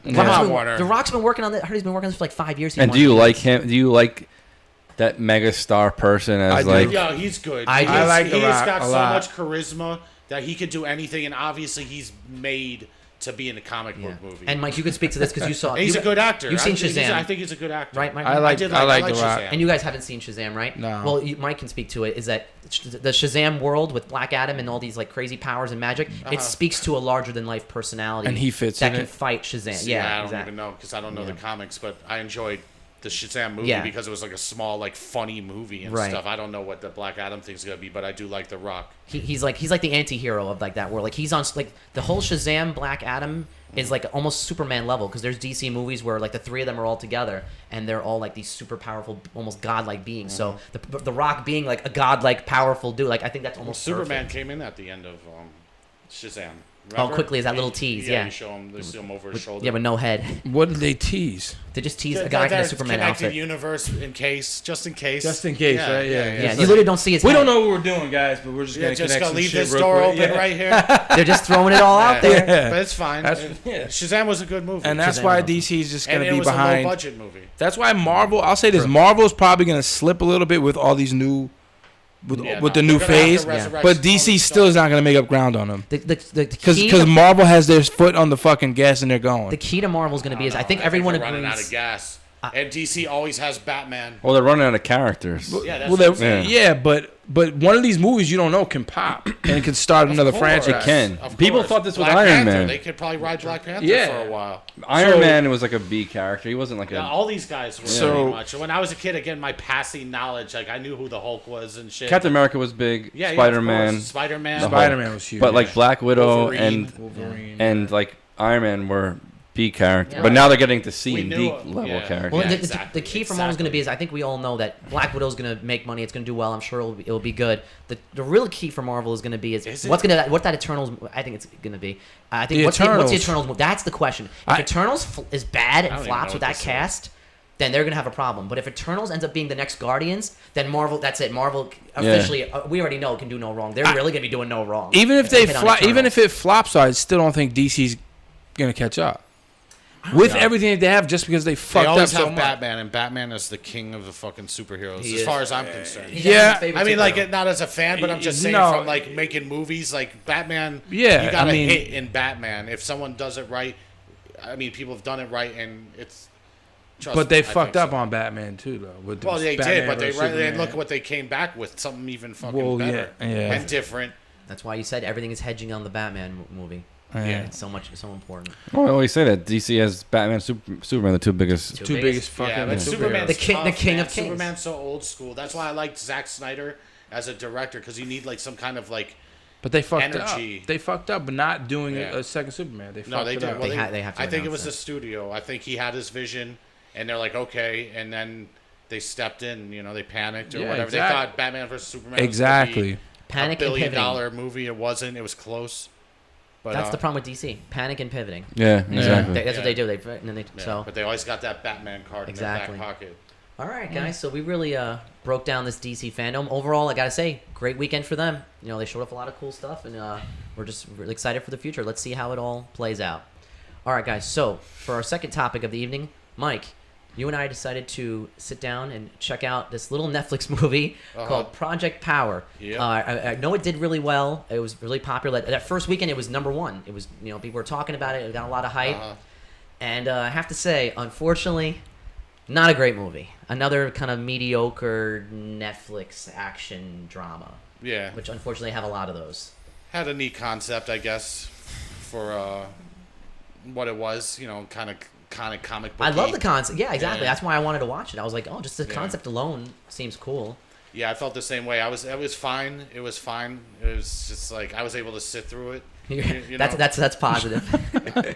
Come on, Warner. The Rock's been working on it. I heard he's been working on this for like 5 years. He And wanted do you to like this. him? Do you like that mega star person as I do. like? Yeah, he's good. I do. I like The He's Rock got a so lot. much charisma that he could do anything, and obviously he's made to be in a comic Yeah. book movie. And Mike, you can speak to this because you saw. And he's you- a good actor. You've seen Shazam, I think he's a good actor. right, Mike? I like The Rock. And you guys haven't seen Shazam, right? No. Well, Mike can speak to it. Is that the Shazam world with Black Adam and all these like crazy powers and magic? It speaks to a larger than life personality, And he fits that in can it. fight Shazam. Yeah, Yeah, I don't exactly. even know because I don't know Yeah. the comics, but I enjoyed the Shazam movie Yeah. because it was like a small, like funny movie and Right. stuff. I don't know what the Black Adam thing's gonna be, but I do like The Rock. He's like the anti-hero of like that world. Like he's on like the whole Shazam Black Adam is like almost Superman level because there's DC movies where like the 3 of them are all together and they're all like these super powerful, almost godlike beings. So the Rock being like a godlike powerful dude, like I think that's almost Superman perfect. came in at the end of Shazam. Oh, Remember? quickly as that little tease, yeah. You show him, they see him over his shoulder. Yeah, with no head. What did they tease? They just tease a guy in a Superman connected outfit. universe just in case. Just in case, right? Yeah. Yeah, you literally don't see his We head. don't know what we're doing, guys, but we're just Yeah, gonna just connect gonna some leave shit this real door quick. open Yeah. right here. They're just throwing it all out there. Yeah. But it's fine. Shazam was a good movie. And that's Shazam why was- DC is just And gonna it be was a behind. low budget movie. That's why Marvel. I'll say this: Marvel's probably gonna slip a little bit with all these new, with Yeah, with no, the new they're gonna have to phase. resurrect But Tony DC still Stark. is not gonna make up ground on them The because key, Marvel has their foot on the fucking gas and they're going. the key to Marvel is going to be is I think they're everyone running out of agrees. gas. And DC always has Batman. Well, they're running out of characters. Yeah, that's well, what I'm saying. yeah, but one of these movies you don't know can pop and it can start another course. franchise. It can. Of People course. thought this was Black Iron Panther, Man. They could probably ride Black Panther Yeah. for a while. Iron So- Man was like a B character. He wasn't like Yeah, a. all these guys were So- pretty much. When I was a kid, again, my passing knowledge, like I knew who the Hulk was and shit. Captain America was big. Yeah, Spider Man. Spider Man. Spider-Man was huge. But like Black Widow Wolverine. and like Iron Man were B character. Yeah. But now they're getting to C We and knew D it. level Yeah. characters. Well, Yeah, the exactly, key for Marvel's going to be is I think we all know that Black Widow's going to make money. It's going to do well. I'm sure it'll be good. The real key for Marvel is going to be is Is it? what that Eternals. I think it's going to be. I think The what's the Eternals. Eternals. That's the question. If Eternals is bad I and don't even flops know with what that this is. cast, then they're going to have a problem. But if Eternals ends up being the next Guardians, then Marvel. That's it. Marvel officially. We already know can do no wrong. They're really going to be doing no wrong. even if they hit on flop, even Eternals. if it flops, I still don't think DC's gonna catch up with everything that they have just because they They fucked up always so have much. Batman, and Batman is the king of the fucking superheroes, He as is. far as I'm concerned. He's Yeah, my favorite I mean, like, superhero. not as a fan, but I'm just saying No. from, like, making movies, like, Batman, Yeah, you got I to mean- hit in Batman. If someone does it right, I mean, people have done it right, and it's... trust But me, they I fucked think up so. on Batman too, though. With Well, they Batman did, but they versus and Superman. look at what they came back with, something even fucking Well, better yeah. and different. That's why you said everything is hedging on the Batman movie. Yeah. It's so important. Well, I always say that DC has Batman, Superman, the two biggest. two biggest fucking Yeah, but superheroes. Superman's The king- the tough, king man. of kings. Superman's so old school. That's why I liked Zack Snyder as a director, because you need, like, some kind of, like... But they fucked energy. up. They fucked up, but not doing Yeah. a second Superman. They No, fucked they it did. up. Well, They have to I think it announce was it. the studio. I think he had his vision, and they're like, okay, and then they stepped in. You know, they panicked or Yeah, whatever. exactly. They thought Batman vs Superman Exactly. was Panic $1 and billion pivoting. movie. It wasn't. It was close. But That's the problem with DC. Panic and pivoting. Yeah, exactly. That's what Yeah. they do. And then they Yeah, so. but they always got that Batman card Exactly. in their back pocket. All right, guys. So we really broke down this DC FanDome. Overall, I gotta say, great weekend for them. You know, they showed off a lot of cool stuff, and we're just really excited for the future. Let's see how it all plays out. All right, guys. So for our second topic of the evening, Mike, you and I decided to sit down and check out this little Netflix movie called Project Power. Yep. I know it did really well. It was really popular. That first weekend, it was #1. It was, people were talking about it. It got a lot of hype. And I have to say, unfortunately, not a great movie. Another kind of mediocre Netflix action drama. Yeah. Which unfortunately have a lot of those. Had a neat concept, I guess, for what it was. Kind of comic book. I love the concept. Yeah, exactly. Yeah. That's why I wanted to watch it. I was like, oh, just the concept alone seems cool. Yeah, I felt the same way. It was fine. It was fine. It was just like I was able to sit through it. That's positive.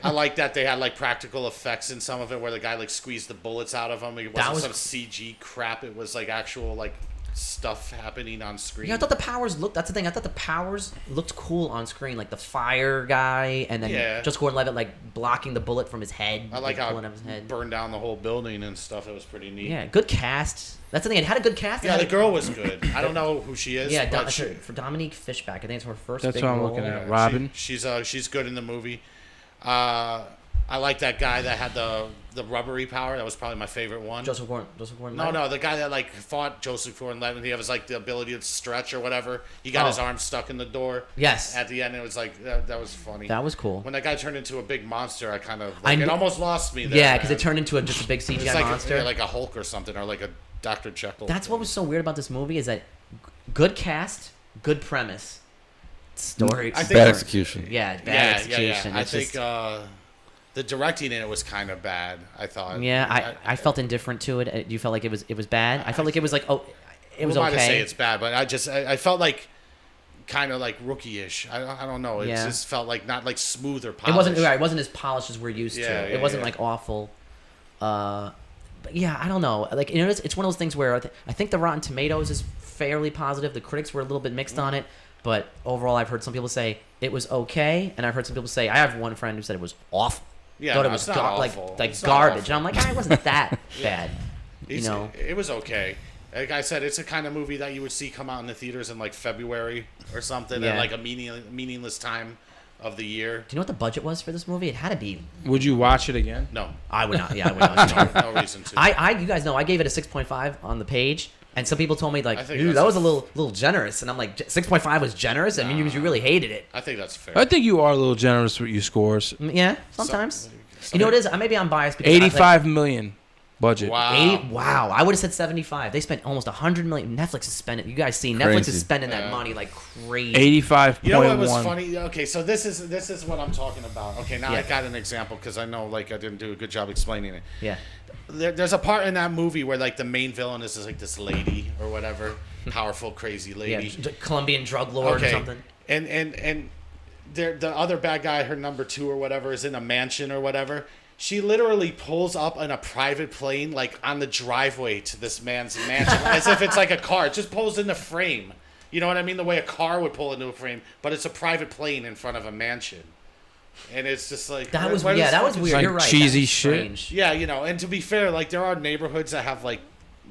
I like that they had like practical effects in some of it, where the guy like squeezed the bullets out of him. It wasn't some CG crap. It was like actual like stuff happening on screen. Yeah, I thought the powers looked. That's the thing. I thought the powers looked cool on screen, like the fire guy, and then Joseph Gordon-Levitt like blocking the bullet from his head. I like how pulling out his head. Burned down the whole building and stuff. It was pretty neat. Yeah, good cast. That's the thing. It had a good cast. Yeah, the girl was good. I don't know who she is. Yeah, but for Dominique Fishback. I think it's her first. That's big what I'm role. looking at. Robin. She's good in the movie. I like that guy that had the rubbery power. That was probably my favorite one. Joseph Gordon. No, the guy that like fought Joseph Gordon-Levitt. He was like the ability to stretch or whatever. He got his arm stuck in the door. Yes. At the end, it was like that was funny. That was cool. When that guy turned into a big monster, I kind of it almost lost me there. Yeah, because it turned into just a big CGI monster. Like a Hulk or something, or like a Dr. Jekyll. That's what was so weird about this movie is that good cast, good premise, story. Bad execution. Yeah, bad execution. Yeah. I think the directing in it was kind of bad. I thought. Yeah, I felt indifferent to it. You felt like it was bad. I felt like it was like it was okay. okay. I'm to say it's bad, but I felt like kind of like rookie-ish. I don't know. It just felt like not like smooth or polished. It wasn't as polished as we're used to. It wasn't like awful. But yeah, I don't know. Like it's one of those things where I think the Rotten Tomatoes is fairly positive. The critics were a little bit mixed on it, but overall, I've heard some people say it was okay, and I've heard some people say I have one friend who said it was awful. Yeah, thought it was like garbage. And I'm like, it wasn't that bad. It was okay. Like I said, it's a kind of movie that you would see come out in the theaters in like February or something at like a meaningless time of the year. Do you know what the budget was for this movie? It had to be. Would you watch it again? No, I would not. Yeah, I would not. No reason to. You guys know I gave it a 6.5 on the page, and some people told me like, dude, that was a little generous, and I'm like, 6.5 was generous. I mean, you really hated it. I think that's fair. I think you are a little generous with your scores. Yeah, sometimes. You know what it is? Maybe I'm biased. Because 85 million budget. Wow. Wow. I would have said 75. They spent almost 100 million. Netflix is spending. You guys see, Netflix is spending that money like crazy. 85.1. You know what was funny? Okay, so this is what I'm talking about. Okay, now I got an example because I know like I didn't do a good job explaining it. Yeah. There's a part in that movie where like the main villain is like this lady or whatever, powerful crazy lady, Colombian drug lord or something. And the other bad guy, her number 2 or whatever, is in a mansion or whatever. She literally pulls up in a private plane, like on the driveway to this man's mansion, as if it's like a car. It just pulls in the frame. You know what I mean? The way a car would pull into a frame, but it's a private plane in front of a mansion. And it's just like that was weird. Like you're right. cheesy shit. Yeah, and to be fair, like there are neighborhoods that have like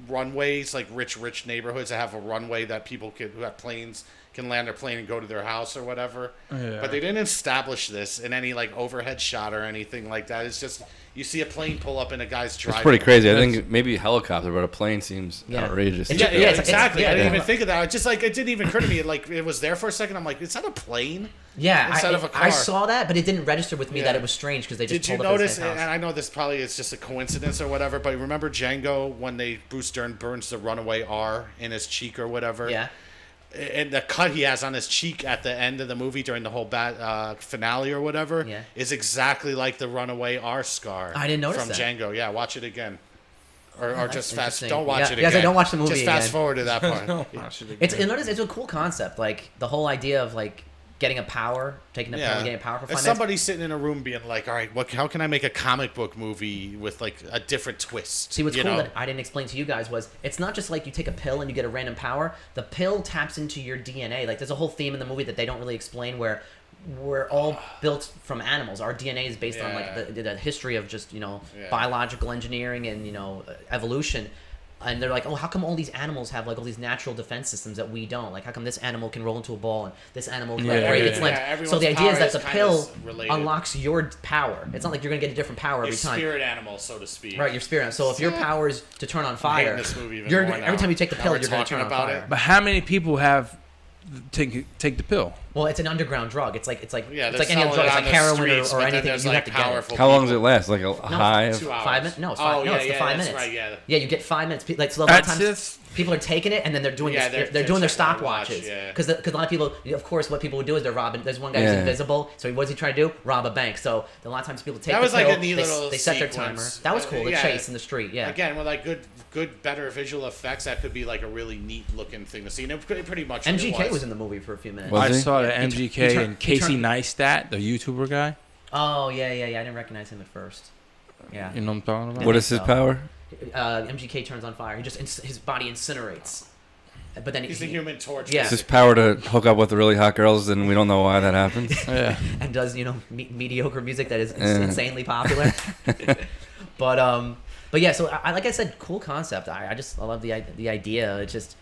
runways, like rich neighborhoods that have a runway that people who have planes can land their plane and go to their house or whatever. Yeah. But they didn't establish this in any like overhead shot or anything like that. It's just you see a plane pull up in a guy's driveway. It's pretty crazy. I think maybe a helicopter, but a plane seems outrageous. Yeah, exactly. I didn't even think of that. Just like it didn't even occur to me. Like it was there for a second. I'm like, is that a plane? Yeah, instead of a car. I saw that, but it didn't register with me that it was strange because they just. Did you notice? And I know this probably is just a coincidence or whatever, but remember Django when Bruce Dern burns the runaway R in his cheek or whatever? Yeah. And the cut he has on his cheek at the end of the movie during the whole finale or whatever is exactly like the runaway R scar. I didn't notice from that. Django. Yeah, watch it again, or just fast. Don't watch it again. Yes, I don't watch the movie. Just fast forward to that part. Watch it again. It's a cool concept, like the whole idea of like getting a power, taking a pill, and getting a power for if finance. somebody's sitting in a room being like, all right, how can I make a comic book movie with like a different twist? See, what's cool that I didn't explain to you guys was it's not just like you take a pill and you get a random power. The pill taps into your DNA. Like there's a whole theme in the movie that they don't really explain where we're all built from animals. Our DNA is based on like the history of just biological engineering and evolution. And they're like, oh, how come all these animals have like all these natural defense systems that we don't? Like, how come this animal can roll into a ball and this animal can break its limbs? So the idea is that the pill unlocks your power. It's not like you're gonna get a different power every time. Spirit animal, so to speak. Right, your spirit. So if your power is to turn on fire, every time you take the pill, you're gonna turn on fire. But how many people have take the pill? Well, it's an underground drug. It's like any other selling drug. It's it like on the heroin streets, or but then anything. there's, You like, have to get it. powerful How long does it last? Like a high? 2 hours. 5 minutes? No, it's Oh, it's the 5 that's minutes. right, yeah. Yeah, you get 5 minutes. Like, so a lot of That's times just people are taking it and then they're doing Yeah, they're they're doing their checking their watch, stopwatches. yeah. Because a lot of people, of course, what people would do is they're robbing. There's one guy who's Yeah. invisible. So what does he try to do? Rob a bank. So a lot of times people take That the was like pill, a neat little they set their sequence. timer. That was cool. The Yeah. chase in the street. Yeah. Again, with like good, better visual effects, that could be like a really neat looking thing to see. And it pretty much MGK it was in the movie for a few minutes. Was I he? saw that He MGK turned- and he Casey turned- Neistat, the YouTuber guy. Oh yeah. I didn't recognize him at first. Yeah. You know what I'm talking about? What is his power? MGK turns on fire. He just his body incinerates. But then He's the Human Torch. Yeah. It's his power to hook up with really hot girls, and we don't know why that happens. Yeah. and does mediocre music that is Yeah. insanely popular. but yeah. So I like I said, cool concept. I love the idea. It's just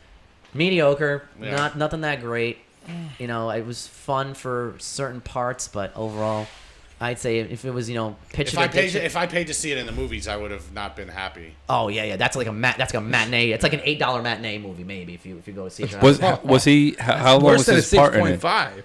mediocre. Yeah. Nothing that great. It was fun for certain parts, but overall, I'd say if it was pitch. If I paid to see it in the movies, I would have not been happy. Oh yeah. That's like a matinee. It's like an $8 matinee movie maybe if you go to see it. Was he? How long was his part in it? 6.5.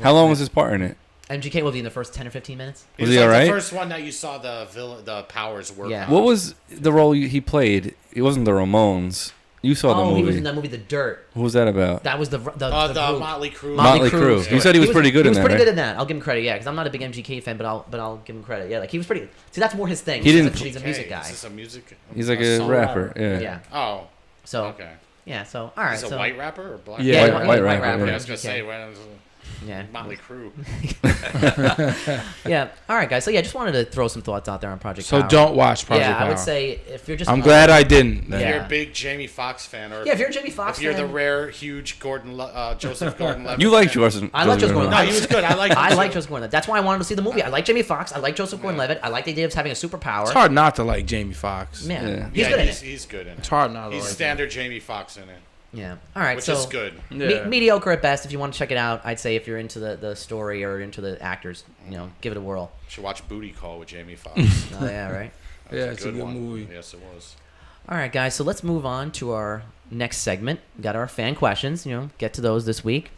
How long was his part in it? MGK will be in the first 10 or 15 minutes. It Was was he like alright? the first one that you saw the powers work. Yeah. on. What was the role he played? It wasn't the Ramones. You saw the movie. He was in that movie, The Dirt. What was that about? That was the The group. Motley Crue. Motley Crue. Yeah. You said he was pretty good in He was that, pretty right? good in that. I'll give him credit, yeah, because I'm not a big MGK fan, but I'll give him credit. Yeah, like he was pretty. See, that's more his thing. He didn't- He's a music Is guy. this a music? He's like a song rapper. Yeah. Yeah. Oh, So okay. yeah. So all right. Is a so white rapper or black? Yeah, yeah, white white rapper, rapper. yeah. I was gonna MGK. say Yeah. Motley Crue. Yeah. All right, guys. So yeah, just wanted to throw some thoughts out there on Project So Power. don't watch Project Yeah, Power. I would say if you're just. I'm glad I didn't. then. Yeah. If you're a big Jamie Foxx fan, or Yeah, if you're a Jamie Foxx if you're fan, the rare, huge Joseph Gordon-Levitt. You like fan. Joseph? I like Joseph No, Gordon-Levitt. he was good. I like. I like Joseph Gordon-Levitt. That's why I wanted to see the movie. I like Jamie Foxx. I like Joseph Gordon-Levitt. I like the idea of having a superpower. It's hard not to like Jamie Foxx. Man, Yeah. he's good in it. He's good in it. It's hard not to He's like standard Jamie Foxx in it, Yeah. All right. which so is good. Yeah. mediocre at best. If you want to check it out, I'd say if you're into the story or into the actors, give it a whirl. Should watch Booty Call with Jamie Foxx. Oh yeah, right. That Yeah, was it's a good one. movie. Yes, it was. All right, guys. So let's move on to our next segment. We got our fan questions. Get to those this week.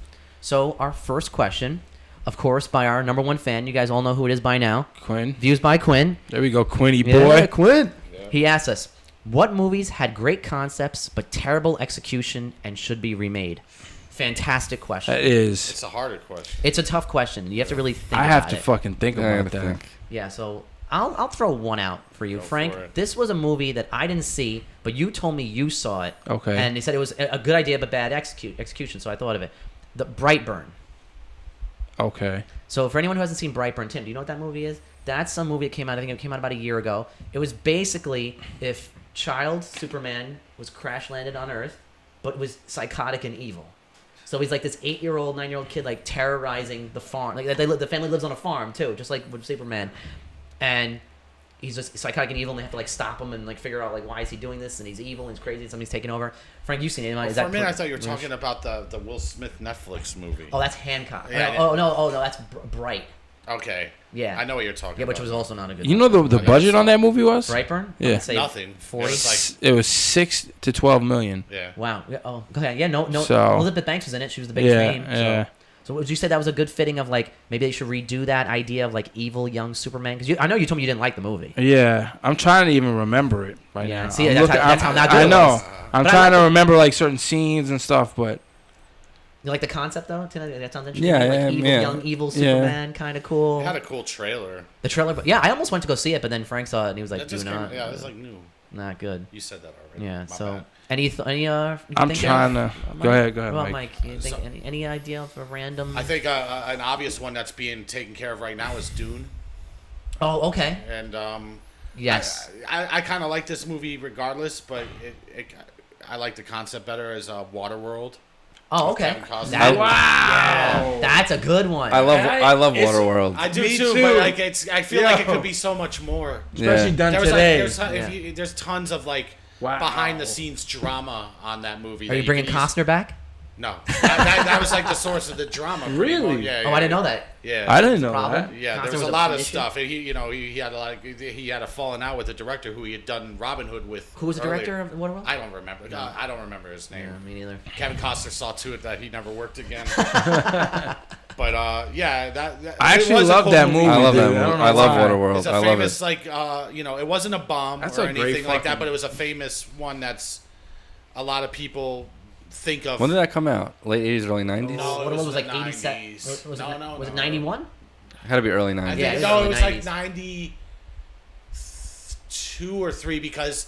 So our first question, of course, by our number one fan. You guys all know who it is by now. Quinn. Views by Quinn. There we go, Quinny Yeah, boy. Quinn. He asked us, what movies had great concepts but terrible execution and should be remade? Fantastic question. That is. It's a harder question. It's a tough question. You have to really think I have about to it. fucking think I about gotta that. think. Yeah, so I'll throw one out for you, Go Frank. for it. This was a movie that I didn't see, but you told me you saw it. Okay. And they said it was a good idea but bad execution, so I thought of it. The Brightburn. Okay. So for anyone who hasn't seen Brightburn, Tim, do you know what that movie is? That's some movie that came out. I think it came out about a year ago. It was basically if child Superman was crash landed on Earth, but was psychotic and evil. So he's like this 8-year-old, 9-year-old kid, like terrorizing the farm. Like the family lives on a farm too, just like with Superman, and he's just psychotic and evil. And they have to like stop him and like figure out like why is he doing this? And he's evil and he's crazy. And somebody's taking over. Frank, you've seen it? Is For that a minute, I thought you were talking about the Will Smith Netflix movie. Oh, that's Hancock. Yeah, oh no, that's Bright. Okay. Yeah. I know what you're talking Yeah, about. which was also not a good. You know the Okay, budget so- on that movie was? Brightburn? Yeah. I'd say Nothing. 40. It was It was 6 to 12 million. Yeah. Wow. Yeah, oh, go ahead. Yeah, no. So- Elizabeth Banks was in it. She was the biggest Yeah, name. yeah. So would you say that was a good fitting of like maybe they should redo that idea of like evil young Superman? Because I know you told me you didn't like the movie. Yeah, I'm trying to even remember it right Yeah, now. see, I'm that's how not good I it know. was. I'm But I trying to like it. remember like certain scenes and stuff, but You like the concept though? Tina? That sounds interesting. Yeah, like yeah, evil, yeah. young evil Yeah. Superman, kind of cool. It had a cool trailer. The trailer, but yeah, I almost went to go see it, but then Frank saw it and he was like, That "Do just not." came, yeah, it's like new. Not good. You said that already. Yeah. My So bad. any you I'm think trying of? to. Mike? Go ahead, What about Mike. Mike? You think any idea of a random? I think an obvious one that's being taken care of right now is Dune. Oh, okay. And Yes. I kind of like this movie regardless, but I like the concept better as Waterworld. Oh, okay. Kevin Costner. That- Wow. yeah, that's a good one. I love It's- Waterworld. I do Me too, too. but like I feel like it Yo. could be so much more. Especially Yeah. done There was today. there's tons of like behind the scenes drama on that movie. Are that you bringing can use- Costner back? No, that was like the source of the drama. pretty Really? much. Yeah, Oh, I didn't know that. Yeah, I didn't know Problem? that. Yeah, Costner there was was a lot an of issue? stuff. He had a lot. He had a falling out with the director who he had done Robin Hood with. Who was the earlier. director of Waterworld? I don't remember. I don't remember his name. Yeah, me neither. Kevin Costner saw to it that he never worked again. But yeah, that I it actually was a love cool that movie. I love dude. that I don't movie. know I love why. Waterworld. It's a I love famous it. it wasn't a bomb That's or a great anything like that, fucking- but it was a famous one that's a lot of people think of. When did that come out? Late 80s, early 90s? No, it Waterworld was was the like 87. 90s. Was it, No, was it no. 91? Had to be early I 90s. think, Yeah, it was no, early it was 90s. like 92 or 3 because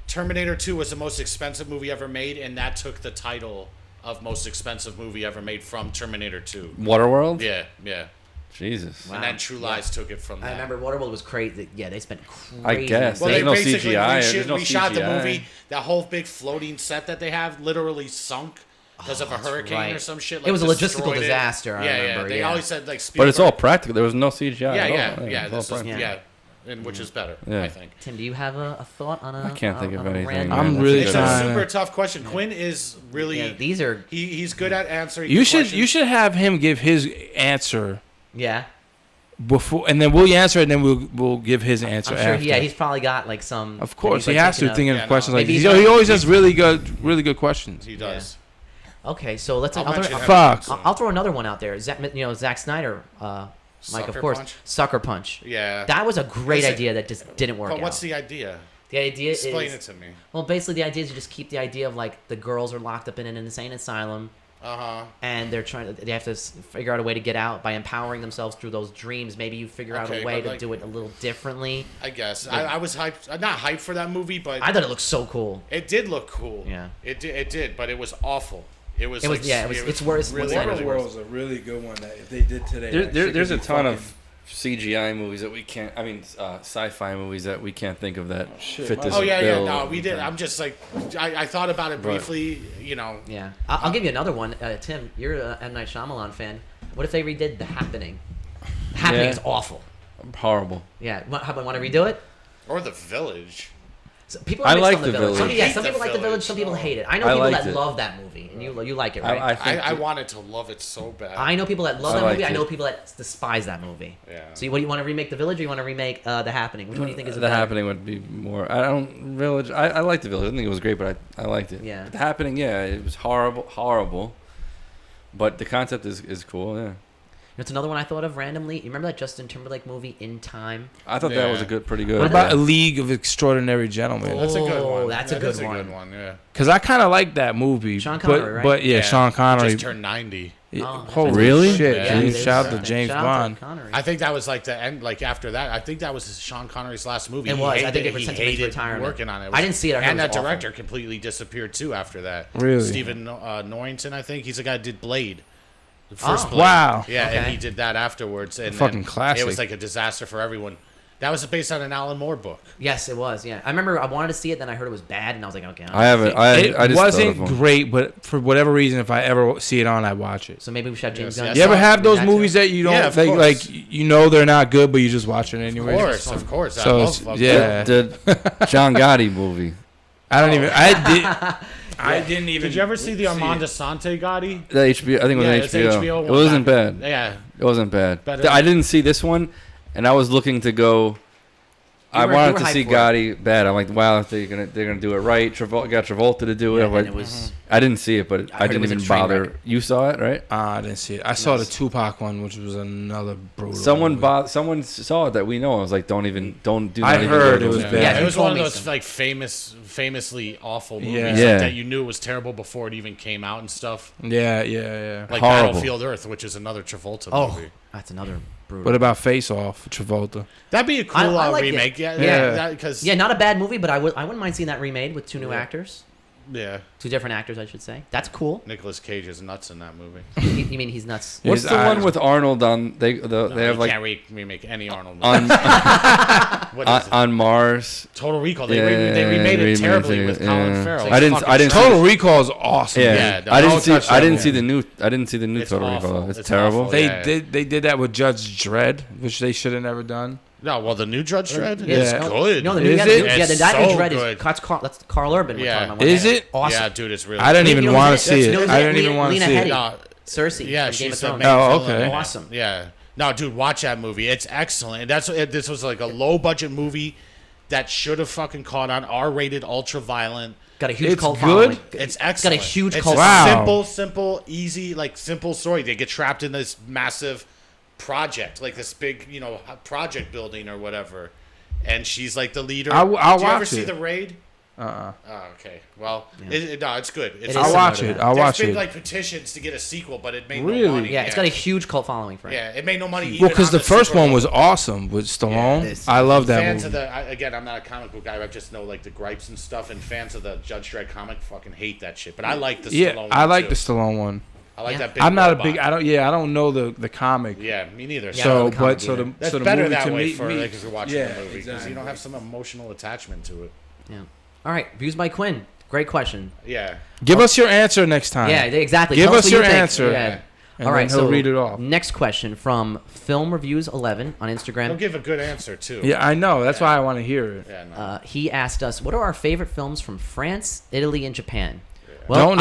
Terminator 2 was the most expensive movie ever made, and that took the title of most expensive movie ever made from Terminator 2. Waterworld? Yeah, yeah. Jesus. Wow. And then True Lies took it from that. I remember Waterworld was crazy. Yeah, they spent crazy. I guess. Well, There's they no basically CGI. There's no reshot the CGI. movie. That whole big floating set that they have literally sunk because of a that's hurricane right. or some shit. It was a logistical destroyed it. disaster, I yeah, remember, They yeah. always said like. But it's all Spielberg- practical. There was no CGI Yeah, at all. yeah. It was all This is, practical. yeah. And which is better, Yeah. I think. Tim, do you have a thought on a? I can't think of on a anything, random- man. I'm That's really It's good. a trying. super tough question. Quinn is really. Yeah, these are. He's good at answering. You should questions. have him give his answer Yeah, before, and then we'll answer it, and then we'll give his answer I'm sure. after. Yeah, he's probably got like some. Of course, that he he's, like, has to thinking think of. of Yeah, questions no. like Maybe these. he's He not- always has really good questions. He does. Okay, so let's. I'll I'll, mention him Fuck. next one. I'll throw another one out there. Zack Snyder, Mike, Sucker of course. Punch? Sucker Punch. Yeah. That was a great Listen, idea that just didn't work But out. what's the idea? The idea Explain is it to me. well, basically the idea is you just keep the idea of like the girls are locked up in an insane asylum and they have to figure out a way to get out by empowering themselves through those dreams. Maybe you figure out Okay, a way but, to like- do it a little differently. I guess I was hyped. Not hyped for that movie, but I thought it looked so cool. it did look cool. Yeah. It did, but it was awful. It was. It was- like, yeah, it was- it's worse- Really, what's that? really worse. Waterworld's a really good one that if they did today. There's a ton of CGI movies that we can't. I mean, sci-fi movies that we can't think of that shit, fit my- this Oh yeah, bill. No, we did. I'm just like, I thought about it briefly. You know. Yeah, I'll give you another one. Tim, you're a M. Night Shyamalan fan. What if they redid The Happening? The Happening Yeah. is awful. Horrible. Yeah, how about want to redo it? Or The Village. So people I are mixed like on The The Village. Some, Village. yeah, I some hate people The like The Village, Village. some people Oh. hate it. I know I people liked that it. love that movie, and you like it, right? I think I wanted to love it so bad. I know people that love I that movie. liked I know it. people that despise that movie. Yeah. So what do you want to remake The Village, or you want to remake The Happening? Which one do you think is The better? Happening would be more. I don't Village. I liked the Village. I didn't think it was great, but I liked it. Yeah. The Happening. Yeah, it was horrible. But the concept is cool. Yeah. It's another one I thought of randomly. You remember that Justin Timberlake movie In Time? I thought that was Yeah. pretty good. What about yeah. A League of Extraordinary Gentlemen? That's a good one. that's a That good is a one. good one. Yeah. Because I kind of like that movie. Sean but, Connery, right? But yeah, Sean Connery. Just turned 90. Yeah, Oh, that's holy right. Really? shit! Yeah, dude. it is. Shout out to Yeah. James Shout out Bond. to Connery. I think that was like the end. Like after that, I think that was Sean Connery's last movie. It He was. I hated think they it. were He sent to his hated retirement. working on it. I didn't see it. I heard And it was that awful. director completely disappeared too after that. Really? Stephen Norrington, I think he's the guy who did Blade. The first Oh. Blade. Wow. Yeah, and Okay. he did that afterwards. And Fucking then classic. It was like a disaster for everyone. That was based on an Alan Moore book. Yes, it was. Yeah, I remember I wanted to see it, then I heard it was bad, and I was like, okay. I haven't. It I just wasn't thought of one. great, but for whatever reason, if I ever see it on, I watch it. So maybe we should have James Yes, Gunn. yes. You ever have those That movies too. that you don't Yeah, of think, course. like you know they're not good, but you just watch it anyway? Of course. I So love it's- yeah. The John Gotti movie. I don't even. I didn't even. Did you ever see the Armando Sante Gotti? The HBO. I think it was Yeah, an it's HBO. HBO It one wasn't back- bad. Yeah. It wasn't bad. Better I than- didn't see this one, and I was looking to go. I you wanted were to see hyped for it. Gotti bad. I'm like, wow, they're gonna do it right. Got Travolta to do it. Yeah, I'm and like, it was. I didn't see it, but I I heard it didn't was a even train bother. wreck. You saw it, right? I didn't see it. I saw the Tupac one, which was another brutal. Someone movie. someone saw it that we know. I was like, don't do. I Not even heard go it was to bad. Yeah, It you was told one of me those some. like famously awful movies Yeah. like, Yeah. that you knew was terrible before it even came out and stuff. Yeah. Like Horrible. Battlefield Earth, which is another Travolta Oh, movie. that's another brutal. What about Face Off, Travolta? That'd be a cool I like it. remake. Yeah. Yeah, because Yeah, not a bad movie, but I wouldn't mind seeing that remade with two new Yeah. actors, yeah, two different actors, I should say. That's cool. Nicolas Cage is nuts in that movie. You mean he's nuts? What's His the one eyes- with Arnold on? They No, have you like can't remake any Arnold movie. on What is it? on Mars. Total Recall. They, Yeah, they remade they it terribly remade with it, Colin yeah. Farrell. I didn't- Fucking I didn't- trash. Total Recall is awesome. Yeah, Yeah, I didn't don't see. touch I that didn't one. see the new. I didn't see the new It's Total awful. Recall. It's It's terrible. awful. They Yeah. did. They did that with Judge Dredd, which they should have never done. No, well, the new Judge Dredd Yeah. is Yeah. good. No, the new Is yeah, it? yeah, It's that new so Dread good. that's Carl Urban. we're Yeah. talking about. Is it? Awesome. Yeah, dude, it's really I didn't good. even You know want to who's in see You know it. who's I in didn't even want to Lena see Headey. it. No, Cersei. yeah, from Game she's of the Thrones. main Oh, villain okay. in it. Awesome. Yeah. No, dude, watch that movie. It's excellent. And this was like a low budget movie that should have fucking caught on. R-rated, ultra violent. Got a huge It's cult good? following. It's excellent. Got a huge it's cult a Wow. simple, easy, like simple story. They get trapped in this massive project, like this big, project building or whatever. And she's like the leader. I'll Did you ever watch see it. The Raid? Uh-uh. Oh, okay. Well, Yeah. no, it's good. It's It is I'll similar watch to it. that. I'll There's watch been it. like petitions to get a sequel, but it made Really? no money. Yeah, it's got a huge cult following for it. Yeah, it made no money. Well, because even the on first Super one Bowl. was awesome with Stallone. this- I love that Fans movie. of again, I'm not a comic book guy. I just know like the gripes and stuff. And fans of the Judge Dredd comic fucking hate that shit. But I like the Yeah, Stallone I one like too. the Stallone one. I like Yeah. that big. I'm not a robot. big. I don't know the comic. Yeah, me neither. Yeah, I don't So, know the comic but so either. the That's so the better movie that to way me, for like if you're watching yeah, the movie because exactly. you don't have some emotional attachment to it. Yeah. All right. Views by Quinn. Great question. Yeah. Give us your answer next time. Yeah, exactly. Give Tell us what your you think. answer. Yeah. And All right, then he'll so read it off. next question from Film Reviews 11 on They'll Instagram. give a good answer too. Yeah, I know. That's why I want to hear it. Yeah. No. He asked us, "What are our favorite films from France, Italy, and Japan?" Don't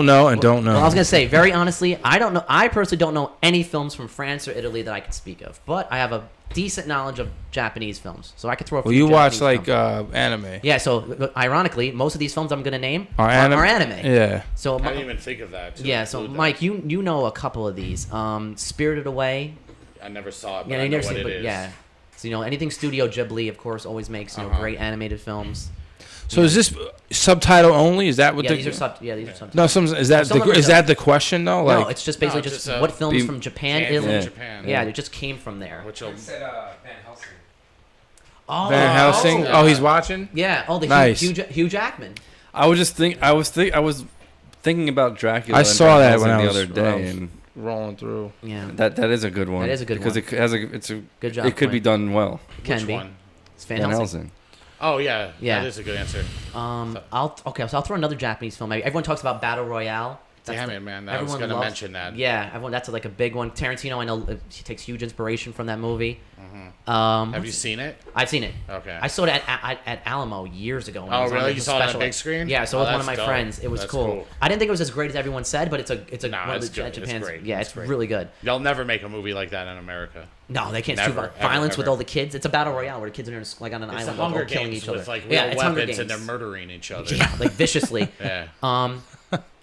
know, and don't know. Well, I was gonna say, very honestly, I don't know. I personally don't know any films from France or Italy that I can speak of, but I have a decent knowledge of Japanese films, so I could throw. A Well, few you watch Japanese like films. anime. Yeah, so ironically, most of these films I'm gonna name Are are anime? anime. Yeah. So I didn't even think of that. yeah, so Mike, you know a couple of these. Spirited Away. I never saw it. But Yeah, I you know never what seen, it but is. yeah. So anything Studio Ghibli, of course, always makes great animated films. So is this subtitle only? Is that what Yeah, the? these are subtitles. No, is that Some of them is are that the question though? Like, No, it's just basically No, just just, what films be- from Japan, Came Italy. from Yeah. Japan. Yeah, it just came from there. Which will, said Van Helsing. Oh, Van Helsing. yeah. Oh, he's watching. yeah. Oh, the Nice. Hugh Jackman. I was thinking about Dracula. I and saw Van that Helsing when I the was- other when I day, was- and Rolling through. Yeah, that is a good one. That is a good because one. it has it's a good job. it could be Quinn. done well. Can which be. one? It's Van Van Helsing. Helsing. Oh yeah. Yeah. That is a good answer. So I'll throw another Japanese film. Everyone talks about Battle Royale. Damn the- it, man. I was everyone gonna loves- mention that. Yeah, everyone. That's like a big one. Tarantino, I know he takes huge inspiration from that movie. Have you seen it? I've seen it. Okay. I saw it at Alamo years ago. When it Oh, was on really? the You saw it on a special- big screen? Yeah, so Oh, with one of that's my dope. friends, it was That's cool. cool. I didn't think it was as great as everyone said, but it's a No, one of it's the good. It's Japan's. great. Yeah, It's it's great. really good. They'll never make a movie like that in America. No, they can't. It's too Never, violence ever, with ever. all the kids. It's a battle royale where the kids are like on an It's the island, all Hunger killing Games each other. with like real yeah, it's Hunger weapons and they're Games. murdering each other. Yeah, like viciously. Yeah.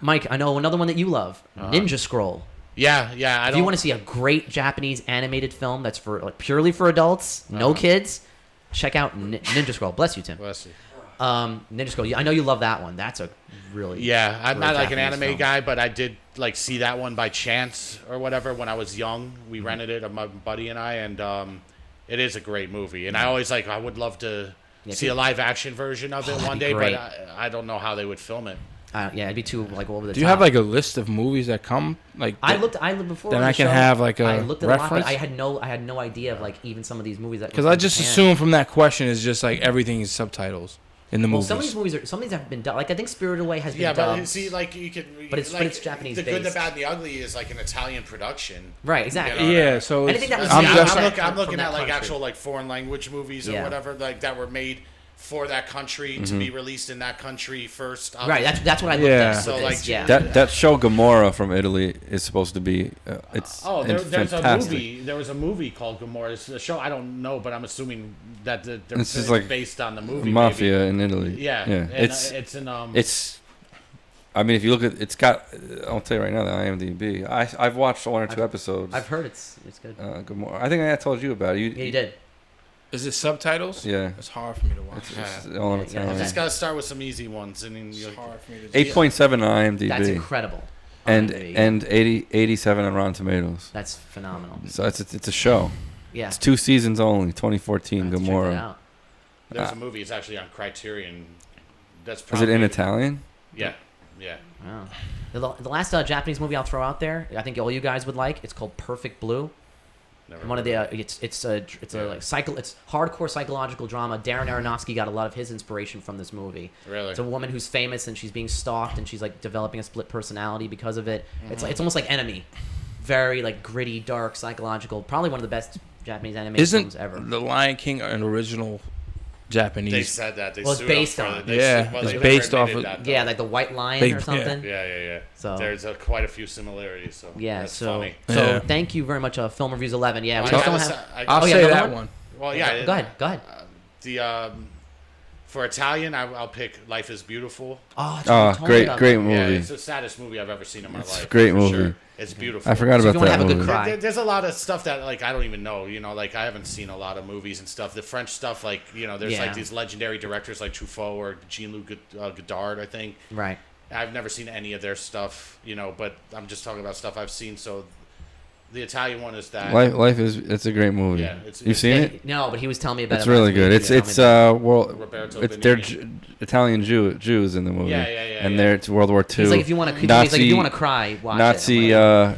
Mike, I know another one that you love, Ninja Scroll. Yeah. I If don't. you want to see a great Japanese animated film that's for like purely for adults, no kids, check out Ninja Scroll. Bless you, Tim. Bless you. Ninja Scroll. I know you love that one. That's a really Yeah, I'm great not like an Japanese anime film. guy, but I did like see that one by chance or whatever when I was young. We Mm-hmm. rented it, my buddy and I, and it is a great movie. And I always I would love to Yeah, see a live action version of it that'd one be day, great. but I don't know how they would film it. Yeah, it'd be too like over the Do top. you have like a list of movies that come like? I looked before. Then on the I can show, have, like, a I looked at a lot, reference? but I had no idea of like even some of these movies that. Because were I from just Japan. assume from that question is just like everything is subtitles in the Well, movies. some of these have been done. Like I think Spirited Away has been Yeah, dubbed. but see, like you could, But it's- but it's Japanese The Good, the based. Bad, and the Ugly is like an Italian production. Right, exactly. You know, Yeah, so Anything that was I'm, made just- from I'm looking from at that like country. actual like foreign language movies or Yeah. whatever like that were made for that country to be released in that country first. Right, that's what I looked Yeah. at. So, with like, this, yeah. That show Gomorrah from Italy is supposed to be it's there's fantastic. a movie. There was a movie called Gomorrah. It's a show I don't know, but I'm assuming that they're This is like based on the movie. Mafia maybe. in Italy. Yeah, yeah. and, it's in It's. I mean, if you look at it's got. I'll tell you right now, the IMDb. I've watched one or two episodes. I've heard it's good. Gomorrah. I think I told you about it. Yeah, you did. Is it subtitles? Yeah. It's hard for me to watch. It's all in Yeah, Italian. okay. just gotta start with some easy ones, and then It's you'll, hard for me to. 8.7 on IMDb. That's incredible. and IMDb. and 87 on Rotten Tomatoes. That's phenomenal. So it's a show. Yeah. It's 2 seasons only. 2014 Have to check that Gomorrah. out. there's a movie. It's actually on Criterion. That's Is probably it in Italian? Yeah, yeah. Wow. The last Japanese movie I'll throw out there, I think all you guys would like. It's called Perfect Blue. Never One of heard the it's a like it's hardcore psychological drama. Darren Aronofsky got a lot of his inspiration from this movie. Really? It's a woman who's famous and she's being stalked and she's like developing a split personality because of it. It's almost like Enemy, very like gritty, dark, psychological. Probably one of the best Japanese animated films Isn't ever. The Lion King an original Japanese? They said that. They Well, it's sued based them for on it. it. They Yeah, sued- well, it's they based never off admitted of- that, though. Yeah, like the White Lion Big- or something. Yeah. So There's quite a few similarities. So yeah, that's so funny. Yeah. thank you very much, Film Reviews 11. Yeah, we I just gotta don't say- have. I'll Oh, yeah, say another that one? one. Well, yeah. Go ahead. The for Italian, I'll pick Life is Beautiful. Oh, Oh, tell me great about great that. movie. Yeah, it's the saddest movie I've ever seen in my It's a life. great for movie. Sure. It's beautiful. I forgot So if about you wanna that have a good movie. cry. There's a lot of stuff that like I don't even know. You know, like I haven't seen a lot of movies and stuff. The French stuff, like there's Yeah. like these legendary directors like Truffaut or Jean-Luc Godard. I think Right. I've never seen any of their stuff. But I'm just talking about stuff I've seen. So the Italian one is that. Life is it's a great movie. Yeah, You've seen Yeah, it? No, but he was telling me about It's it. really last good. week. It's He was telling me about it. Roberto it's they're Benigni. Italian Jews in the movie. Yeah, And yeah. it's World War II. He's like, if you want to, cry, watch Nazi. it. I'm like,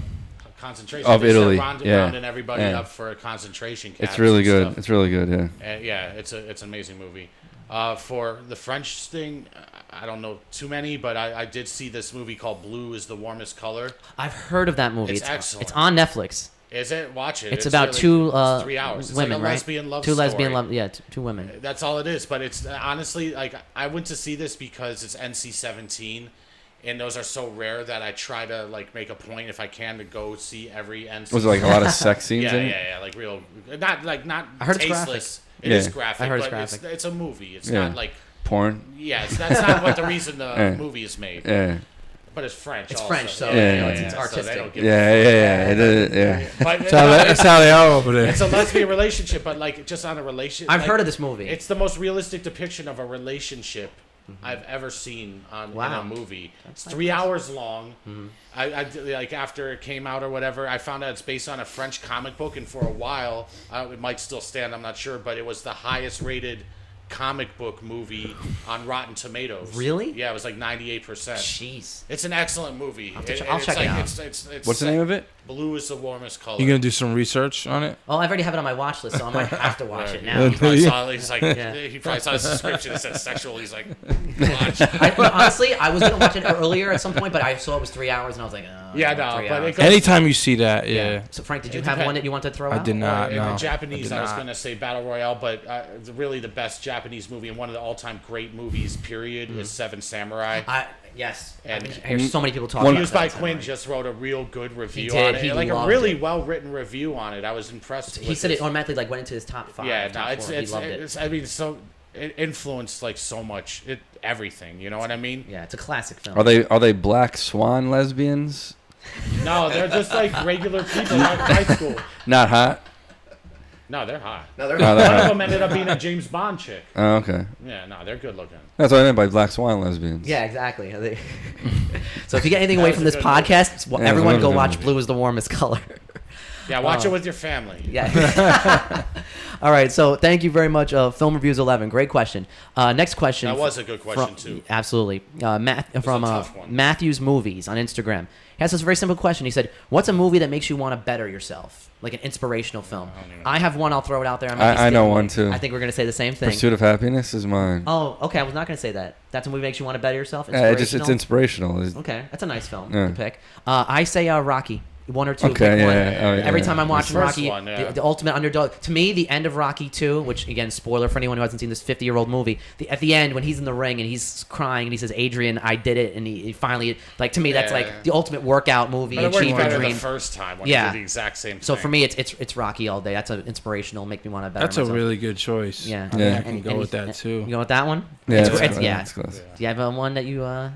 Concentration Of They said Italy, rounding everybody yeah. up for a concentration camp. It's really good. It's really good. Yeah. Yeah, it's an amazing movie. For the French thing, I don't know too many, but I did see this movie called Blue is the Warmest Color. I've heard of that movie. It's excellent. It's on Netflix. Is it? Watch it. It's about two it's 3 hours. It's women, like a right? lesbian love two story. lesbian love. Yeah, two women. That's all it is. But it's honestly like I went to see this because it's NC-17, and those are so rare that I try to like make a point if I can to go see every NC. Was it like a lot of sex scenes yeah, in it? yeah, like real, not I heard it's tasteless. It Yeah. is graphic, I heard it's but graphic. it's a movie. It's Yeah. not like Porn. that's not what the reason the Yeah. movie is made. Yeah. But it's French. It's also. French, so Yeah, it's yeah. So they artistic. don't give Yeah. a fuck. Yeah. It is, yeah. But That's how they are over there. it's a lesbian relationship, but like just on a relationship. I've like, heard of this movie. It's the most realistic depiction of a relationship I've ever seen in Wow. a movie. It's like 3 hours long. I like after it came out or whatever, I found out it's based on a French comic book, and for a while, it might still stand. I'm not sure, but it was the highest rated comic book movie on Rotten Tomatoes. Really? Yeah, it was like 98%. Jeez. It's an excellent movie. I'll check it out. It's What's the name of it? Blue is the warmest color. You gonna do some research on it? Oh, I've already have it on my watch list, so I might have to watch it He now. probably saw, he's like, Yeah. he probably saw the description. It said sexual. He's like, watch. Honestly, I was gonna watch it earlier at some point, but I saw it was 3 hours, and I was like, oh, Yeah, I want no, 3 but hours. it goes- Anytime you see that, yeah. So Frank, did you It have depends. one that you wanted to throw out? I did not. Or No, in Japanese, I I was did going to say Battle Royale, but really the best Japanese movie and one of the all-time great movies, period, is Seven Samurai. Yes. And- I hear so many people talking about Used by that. Quinn just wrote a real good review did. on He it, like a loved really it. well-written review on it. I was impressed. He with said this. it automatically went into his top 5. Yeah, top no, it's 4. He loved it. it's I mean, so it influenced like so much, everything. You know what I mean? Yeah, it's a classic film. Are they black swan lesbians? No, they're just like regular people at high school. Not hot. No, they're hot. No, they're Oh, they're One of hot. them ended up being a James Bond chick. Oh, okay. Yeah, no, they're good looking. That's what I meant by black swan lesbians. Yeah, exactly. So if you get anything That away was from a this good podcast, Yeah, everyone it was go a good watch movie. Blue is the Warmest Color. Yeah, watch it with your family. Yeah. All right. So thank you very much. Film Reviews 11. Great question. Next question. That was a good question, too. Absolutely. From tough one. Matthews Movies on Instagram. He has this very simple question. He said, "What's a movie that makes you want to better yourself? Like an inspirational film?" I have one. I'll throw it out there. I know one, too. I think we're gonna say the same thing. Pursuit of Happiness is mine. Oh, okay. I was not gonna say that. That's a movie that makes you want to better yourself. It's inspirational. Okay, that's a nice film Yeah. to pick. I say Rocky. 1 or 2. Okay, pick one. yeah, oh, yeah. Every time I'm watching First Rocky, one, yeah. the ultimate underdog. To me, the end of Rocky 2, which again, spoiler for anyone who hasn't seen this 50-year-old movie. At the end, when he's in the ring and he's crying and he says, "Adrian, I did it," and he finally, like, to me, that's Yeah. like the ultimate workout movie. But it worked Achieve your better the dream. first time when Yeah. you did the exact same thing. So for me, it's Rocky all day. That's an inspirational, make me want to better That's a myself. really good choice. Yeah. I, Yeah. I can go with that You too. go with that one? Yeah, It's- that's it's- close. yeah. That's close. Do you have one that you? No,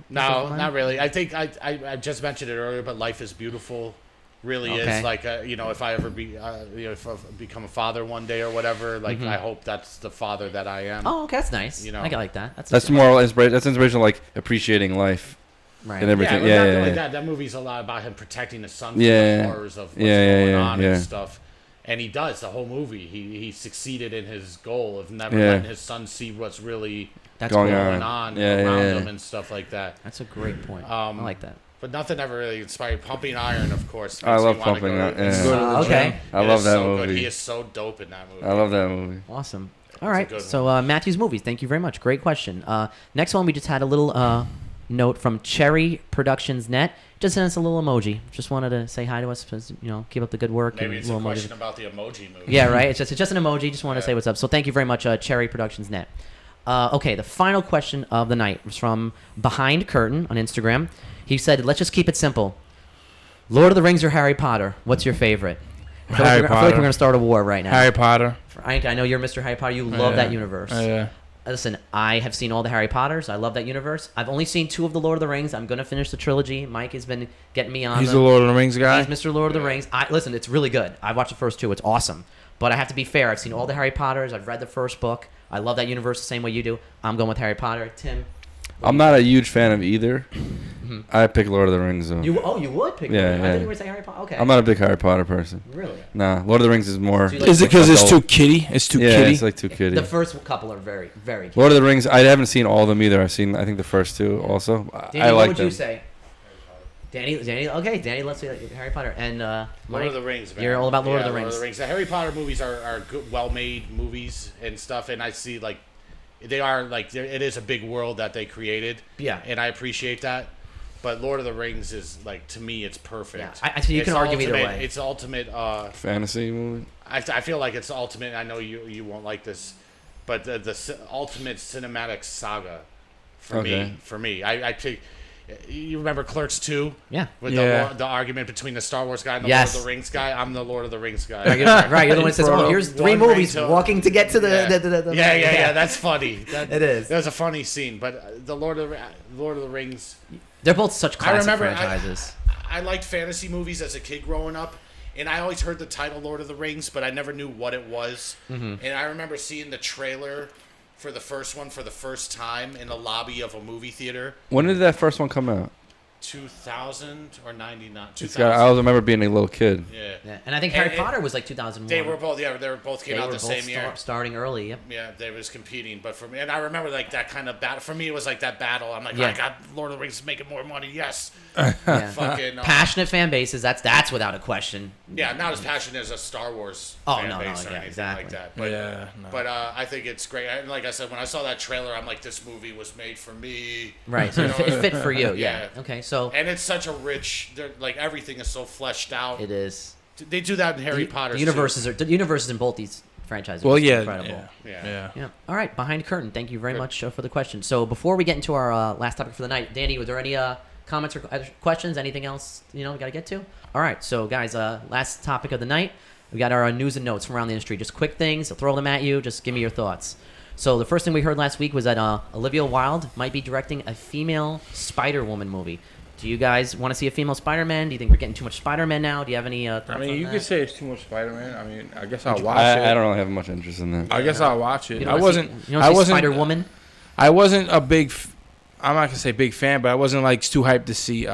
not really. I think I just mentioned it earlier, but Life is Beautiful really Okay. is like if I ever be if I become a father one day or whatever, like I hope that's the father that I am. Oh, okay, that's nice. You know. I like that. That's moral inspiration. That's inspirational, like appreciating life right. and everything. Yeah, Yeah, not yeah, only yeah. that movie's a lot about him protecting his son from Yeah. the horrors of what's Yeah, going yeah, on yeah. and stuff. And he does the whole movie. He succeeded in his goal of never Yeah. letting his son see what's really That's Going cool. going on Yeah, around yeah, yeah. him and stuff like that. That's a great point. I like that. But nothing ever really inspired. Pumping Iron, of course. I makes love me wanna Pumping go Iron, to- yeah. it's Go to so the okay. gym. I It love is that so movie. Good. He is so dope in that movie. I love that movie. Awesome. All right. good So Matthew's Movies. Thank you very much. Great question. Next one, we just had a little note from Cherry Productions Net. just sent us a little emoji. Just wanted to say hi to us, because, keep up the good work. Maybe and it's a little question emoji. about the emoji movie. Yeah, right. It's just an emoji. Just want to say what's up. So thank you very much, Cherry Productions Net. Okay, the final question of the night was from Behind Curtain on Instagram. He said, "Let's just keep it simple. Lord of the Rings or Harry Potter? What's your favorite?" I feel like we're going to start a war right now. Harry Potter. Frank, I know you're Mr. Harry Potter. You love that universe. Yeah. Listen, I have seen all the Harry Potters. I love that universe. I've only seen 2 of the Lord of the Rings. I'm going to finish the trilogy. Mike has been getting me on He's them. the Lord of the Rings guy. He's Mr. Lord of the Rings. Listen, it's really good. I've watched the first 2. It's awesome. But I have to be fair. I've seen all the Harry Potters. I've read the first book. I love that universe the same way you do. I'm going with Harry Potter. Tim? I'm not a huge fan of either. I pick Lord of the Rings though. You would pick Yeah, I yeah. think you were saying Harry Potter. Okay. I'm not a big Harry Potter person. Really? Nah, Lord of the Rings is more. So you like- Is it because it's too adult. kiddie? It's too Yeah, kiddie. it's like too kiddie. The first couple are very, very cute. Lord of the Rings, I haven't seen all of them either. I've seen, I think, the first 2 also. Danny, I what like would them. you say? Danny, okay, Danny, let's see Harry Potter. And Lord Mike, of the Rings, man. you're all about Lord Yeah, of the Rings. The Harry Potter movies are good, well-made movies and stuff, and I see they are it is a big world that they created. Yeah. And I appreciate that. But Lord of the Rings is to me, it's perfect. Yeah, so you can argue either way. It's ultimate. Fantasy movie. I feel like it's ultimate. I know you won't like this, but the ultimate cinematic saga for Okay. me. I take. You remember Clerks 2? Yeah. With Yeah. the argument between the Star Wars guy and the Yes. Lord of the Rings guy. I'm the Lord of the Rings guy. Right, you're the one that says, "Oh, here's 3 One ring movies to- walking to get to the." Yeah. That's funny. It is. That was a funny scene, but the Lord of the Rings. They're both such classic remember- franchises. I liked fantasy movies as a kid growing up, and I always heard the title Lord of the Rings, but I never knew what it was. And I remember seeing the trailer for the first one for the first time in the lobby of a movie theater. When did that first one come out? 2000 or 99. I 2000. always remember being a little kid. Yeah. Yeah, and I think Harry And- Potter was like 2001. They were both. Yeah, they were both came They out were the both same year. starting early. Yep. Yeah, they was competing, but for me, and I remember that kind of battle. For me, it was like that battle. I'm like, Yeah. I got Lord of the Rings is making more money. Yes, Yeah. fucking Passionate fan bases. That's without a question. Yeah, not as passionate as a Star Wars Oh, fan no, base or yeah, anything exactly. like that. But, Yeah, no. but I think it's great. And like I said, when I saw that trailer, I'm like, this movie was made for me. Right. So You know, it fit for you. Yeah. Yeah. Okay. So And it's such a rich. Like everything is so fleshed out. it is. They do that in Harry Potter. The universes in both these franchises. Well, are yeah, incredible. Yeah. Yeah. All right. Behind curtain. Thank you very much for the question. So before we get into our last topic for the night, Danny, was there any comments or questions? Anything else we got to get to? All right. So guys, last topic of the night. We got our news and notes from around the industry. Just quick things. I'll throw them at you. Just give me your thoughts. So the first thing we heard last week was that Olivia Wilde might be directing a female Spider-Woman movie. Do you guys want to see a female Spider-Man? Do you think we're getting too much Spider-Man now? Do you have any thoughts I mean, on you that? could say it's too much Spider-Man. I mean, I guess I'll watch it. I don't really have much interest in that. I guess I'll watch it. You I don't wasn't. wanna see, you don't I see wasn't. Spider-Woman? I wasn't a big. I'm not gonna say big fan, but I wasn't like too hyped to see.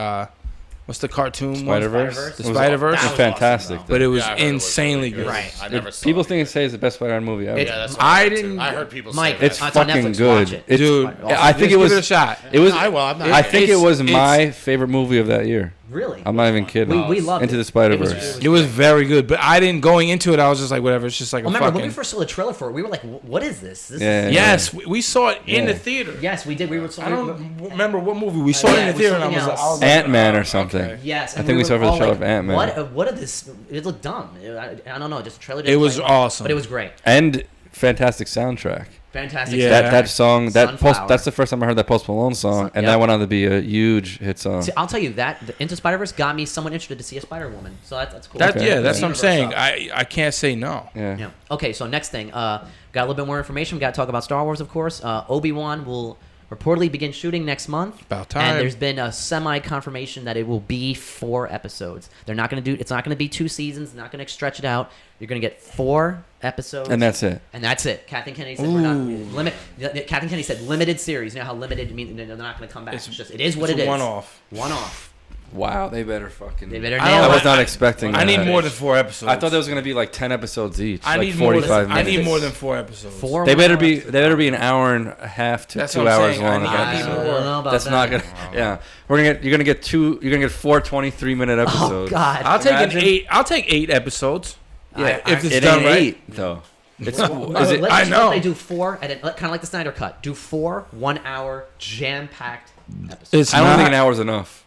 What's the cartoon? Spider-Verse? The It was- Spider-Verse. that was fantastic. awesome, But it was Yeah, I heard it was insanely really good. Right. I never saw People it. think it's the best Spider-Man movie ever. It's- Yeah, that's what I heard, too. didn't- I heard people Mike, say It's that. it's on fucking Netflix. good. Watch it. It's, Dude, I think it just was. give it a shot. It was. I will. I'm not. I think it was It's- my favorite movie of that year. Really? I'm not even kidding. We loved Into it. the Spider-Verse. It was very good, but I didn't going into it. I was just like, whatever. It's just like a Remember, when fucking. we first saw the trailer for it, we were like, what is this? This Yeah. is... Yes, we saw it in Yeah. the theater. Yes, we did. We were. I don't remember what movie we saw it in yeah, the we theater, saw and I was something like, I was else. like, Ant-Man oh, or something. okay. Yes, I and think we saw it for the all show like, of Ant-Man. What is this? It looked dumb. I don't know. Just a trailer. It didn't was like awesome. but it was great. And fantastic soundtrack. Fantastic. Yeah. stuff. That song, Sunflower. that's the first time I heard that Post Malone song, and Yep. that went on to be a huge hit song. See, I'll tell you that the Into Spider-Verse got me somewhat interested to see a Spider-Woman. So that's cool. That, Okay. yeah, that's Yeah. what I'm saying. I can't say no. Yeah. Yeah. Okay, so next thing, got a little bit more information. We got to talk about Star Wars, of course. Obi-Wan will reportedly begin shooting next month. About time. And there's been a semi-confirmation that it will be 4 episodes. They're not going to do. It's not going to be 2 seasons. They're not going to stretch it out. You're going to get 4 episodes. And that's it. And that's it. Kathleen Kennedy said we're not limit. Kathleen Kennedy said limited series. You know how limited means they're not going to come back. It's just it is what it's it a is. one-off. One off. Wow, they better fucking. They better I nail don't it. I was not expecting that. I need more than 4 episodes. I thought there was gonna be like 10 episodes each. I like need more. 45 I minutes. need more than 4 episodes. 4. They better 1 be. hour. They better be an hour and a half to That's 2 what I'm hours saying. long. I need I more. don't know about That's that. not gonna. Yeah, we're gonna get. You're gonna get 2. You're gonna get 4 23-minute episodes. Oh God. I'll take Imagine. 8. I'll take 8 episodes. Yeah, if it's it done ain't right. 8 though. It's. No, Is it? let's I just know. They do 4, and kind of like the Snyder Cut. Do 4 1-hour jam-packed episodes. It's I don't not. think an hour's enough.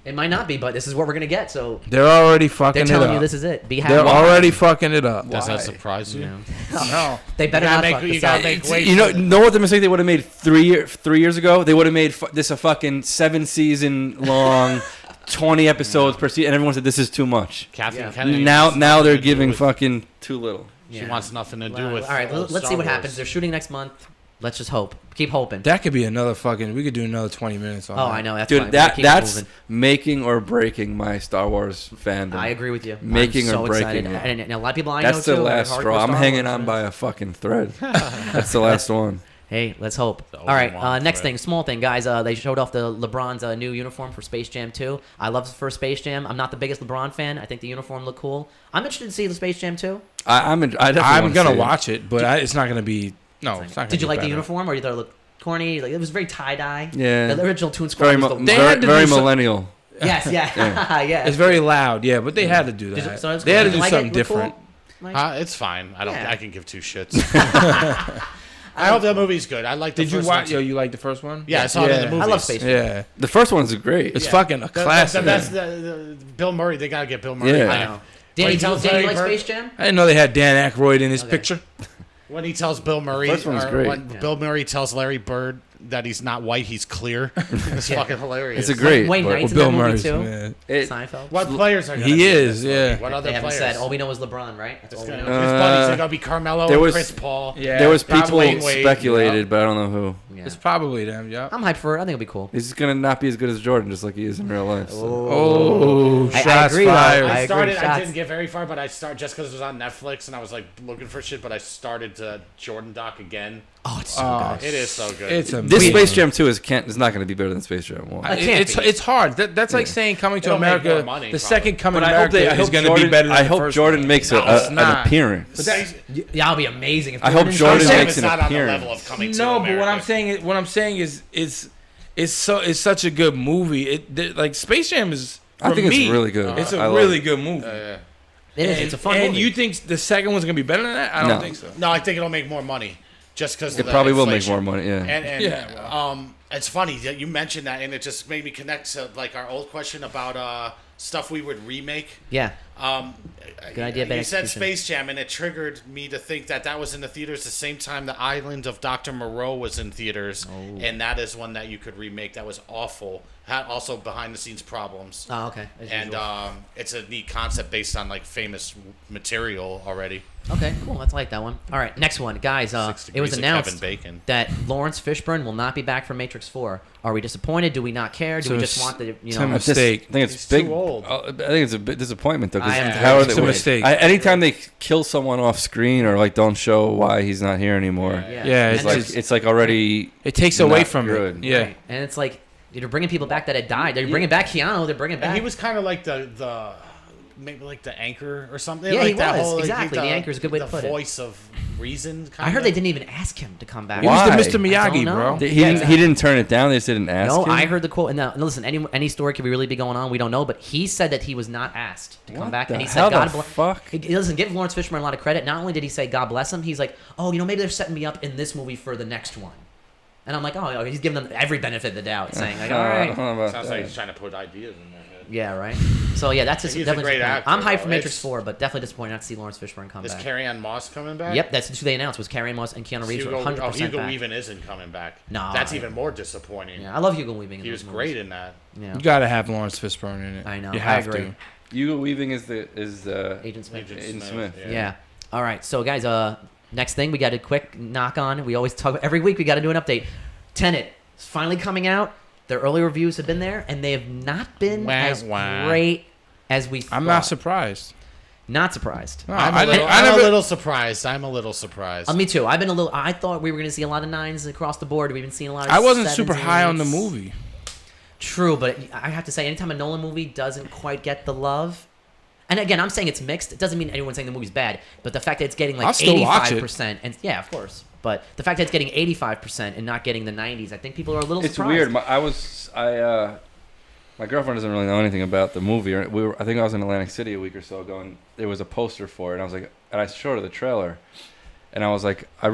It might not be, but this is what we're gonna get. So They're already fucking they're it telling up. you this is it. Be happy. They're already fucking it up. Does that Why? surprise you? No. They better You not gotta fuck make- you this gotta up. make way You for know what the mistake they would have made 3 years ago? They would have made this a fucking 7-season long, 20 episodes per season, and everyone said this is too much. Kathleen Yeah. Kennedy. Now wants nothing they're to do giving with- fucking too little. She Yeah. wants nothing to do Well, with. all right, let's see Star what Wars. happens. They're shooting next month. Let's just hope. Keep hoping. That could be another fucking. We could do another 20 minutes on Oh, that. I know. That's Dude, fine. We gotta keep it that's moving. making or breaking my Star Wars fandom. I agree with you. Making I'm or so breaking excited. it. And a lot of people I That's know the too. are last hardcore straw. I'm Star hanging Wars on fans. by a fucking thread. That's the last one. Hey, let's hope. The All right, Obi-Wan next thread. thing, small thing, guys. They showed off the LeBron's new uniform for Space Jam 2. I love the first Space Jam. I'm not the biggest LeBron fan. I think the uniform looked cool. I'm interested to see the Space Jam 2. I definitely I'm wanna gonna see it. watch it, but it's not gonna be. No, it's not. Gonna Did you be like the better. uniform, or you thought it looked corny? Like it was very tie dye. Yeah. The original Toon Squad Very, was mo- the They very, had to very do some- millennial. yes, yeah, yeah. It's very loud, yeah, but they had to do Did you- that. so it's They cool. had to Did do you like something it? Look cool? different. Like- It's fine. I don't. Yeah. I can give two shits. I hope that movie's good. I like. The Did you first watch? one Yo, too. you like the first one? Yeah, I saw it in the I movies. love Space Jam. Yeah, The first one's great. it's Yeah. fucking a classic. The best. The Bill Murray. They gotta get Bill Murray. Yeah. back. I know. Danny, he do you tells Danny Larry like Bird- Space Jam? I didn't know they had Dan Aykroyd in his Okay. picture. When he tells Bill Murray, First one's or great. when Yeah. Bill Murray tells Larry Bird that he's not white, he's clear. It's fucking hilarious. It's a great. Wayne but- Knight's Well, in Bill that movie Murray's too. man. it- Seinfeld. What players are? He gonna be in is, this movie? yeah. What other They haven't players? said. All we know is LeBron, right? That's It's all we gonna, know. his buddies are gonna be Carmelo there and was- Chris Paul. Yeah, there was it's probably- people Wade, speculated, but I don't know who. Yeah. It's probably them. Yeah. I'm hyped for it. I think it'll be cool. He's gonna not be as good as Jordan, just like he is in real life. so. Oh, I shots agree, though. fired. I I agree. started. I Shots. didn't get very far, but I started just because it was on Netflix and I was like looking for shit. But I started to Jordan doc again. Oh, it's so Oh, good. It is so good. It's This amazing. Space Jam 2 is not going to be better than Space Jam 1. I can't It's be. it's hard. That's like saying Coming to It'll make America. more money, the probably. second Coming But to I hope America is going to be better than I the hope first Jordan one. makes No, it's an not. appearance. But that, Yeah, that'll be amazing. If I hope I'm Jordan saying makes it's an not on the appearance. level of Coming to No, America. but what I'm saying is it's such a good movie. Like Space Jam is. I for think it's me, really good. It's I a love really it. good movie. Yeah. It is. It's a fun and movie. you think the second one's gonna be better than that? I don't No. think so. No, I think it'll make more money, just because It probably will make more money, yeah. And Yeah, well. it's funny that you mentioned that, and it just made me connect to like our old question about stuff we would remake. yeah. Good idea, bad You said execution. Space Jam, and it triggered me to think that was in the theaters the same time The Island of Dr. Moreau was in theaters, Oh. and that is one that you could remake. That was awful. Had also behind the scenes problems. Oh, okay. As And usual. it's a neat concept based on like famous material already. Okay, cool. Let's like that one. All right, next one, guys. 6 It was Degrees of announced Kevin Bacon. that Lawrence Fishburne will not be back for Matrix 4. Are we disappointed? Do we not care? Do So we just it's- want the it's know? a I mistake. think it's He's big. too old. I think it's a bit disappointment though. 'cause I am how are very they? It's a wait, mistake. anytime they kill someone off screen or like don't show why he's not here anymore, Yeah, Yeah, And it's there's- just- it's like already. It takes away Not from good. it. Yeah. right. And it's like they're bringing people back that had died. They're bringing back Keanu. They're bringing back. And he was kind of like the maybe like the anchor or something. Yeah, like he that was. whole, like, Exactly. The anchor is a good way to the put it. voice of reason. I heard they didn't even ask him to come back. He was Why? the Mr. I don't Miyagi, know. bro. He didn't turn it down. They just didn't ask. No, him? I heard the quote. And now, listen, any story could really be going on. We don't know, but he said that he was not asked to come What back, the and he hell said, "God the bless." fuck? He doesn't give Lawrence Fishburne a lot of credit. Not only did he say, "God bless him," he's like, "Oh, maybe they're setting me up in this movie for the next one." And I'm like, "Oh, he's giving them every benefit of the doubt, saying like, all I right." don't know about Sounds that. like he's trying to put ideas in their head. Yeah, right. So yeah, that's just He's a definitely great disappointing. actor, I'm hyped though. for Matrix It's- 4, but definitely disappointed not to see Lawrence Fishburne come Is back. Carrie-Anne Moss coming back? Yep, that's who they announced was Carrie-Anne Moss and Keanu Reeves were 100% Hugo back. Weaving isn't coming back. No, That's I- even more disappointing. Yeah, I love Hugo Weaving. In He those was movies. great in that. Yeah, You gotta have Lawrence Fishburne in it. I know. You I have agree. to. Hugo Weaving is Agent Smith. Agent Smith. Yeah. All right. So, guys, next thing we got a quick knock on. We always talk about every week. We got to do an update. Tenet is finally coming out. Their early reviews have been there, and they have not been Wah, as wah. great as we thought. I'm not surprised. Not surprised. No, I'm, I a little, I I'm never- a little surprised. I'm a little surprised. Me too. I've been a little. I thought we were going to see a lot of nines across the board. We've been seeing a lot of. I wasn't sevens super and high on the eights. movie. True, but I have to say, anytime a Nolan movie doesn't quite get the love, and again, I'm saying it's mixed. It doesn't mean anyone's saying the movie's bad, but the fact that it's getting like I'll still watch it. 85%, and yeah, of course, but the fact that it's getting 85% and not getting the 90s, I think people are a little It's surprised. weird. My girlfriend doesn't really know anything about the movie. I think I was in Atlantic City a week or so ago, and there was a poster for it. And I was like, and I showed her the trailer, and I was like, I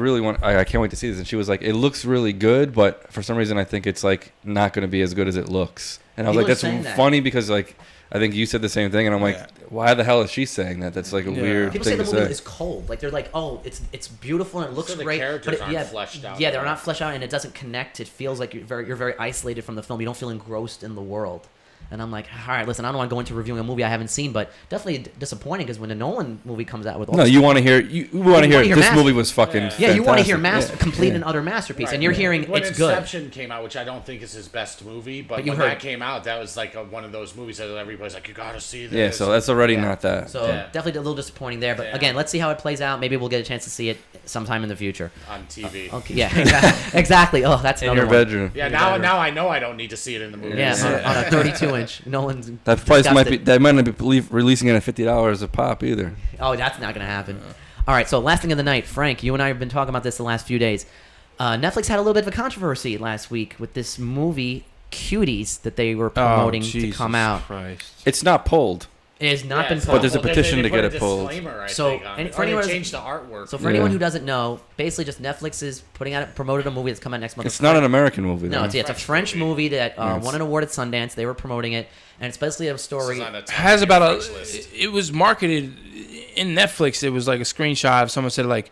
can't wait to see this. And she was like, it looks really good, but for some reason I think it's like not going to be as good as it looks. And I was People like, are that's saying that. funny because like I think you said the same thing, and I'm like, Yeah. why the hell is she saying that? That's like a weird People say thing the to movie say. is cold. Like they're like, oh, it's beautiful and it looks So the great, characters but aren't fleshed out Yeah, at they're all. not fleshed out, and it doesn't connect. It feels like you're very isolated from the film. You don't feel engrossed in the world. And I'm like, all right, listen, I don't want to go into reviewing a movie I haven't seen, but definitely disappointing because when the Nolan movie comes out with all No, this you stuff- want to hear this master- movie was fucking yeah, you want to hear fantastic. complete Yeah. and utter masterpiece, Right. and you're hearing when it's good. Inception came out, which I don't think is his best movie, but you when heard- that came out, that was like one of those movies that everybody's like, you gotta see this. Yeah, so that's already Yeah. not that. So Yeah. definitely a little disappointing there, but Yeah. again, let's see how it plays out. Maybe we'll get a chance to see it sometime in the future. on TV. Okay, yeah, exactly. Oh, that's In another your one. bedroom. Yeah, now I know I don't need to see it in the movie. Yeah, on a 32-inch. Nolan's That price might be. disgusted. They might not be releasing it at $50 a pop either. Oh, that's not going to happen. All right, so last thing of the night, Frank, you and I have been talking about this the last few days. Netflix had a little bit of a controversy last week with this movie, Cuties, that they were promoting to come out. Christ. It's not pulled. It has not been But there's a pulled. petition to put get a it pulled. disclaimer, I So, think, on and it. for Or they anyone- changed the artwork. So for anyone Yeah. who doesn't know, basically just Netflix is putting out promoted a movie that's coming out next month. It's not an American movie. No, though. it's a French movie that Yes. won an award at Sundance. They were promoting it, and it's basically a This story. is on a top Has about a. Netflix list. It was marketed in Netflix. It was like a screenshot of someone said like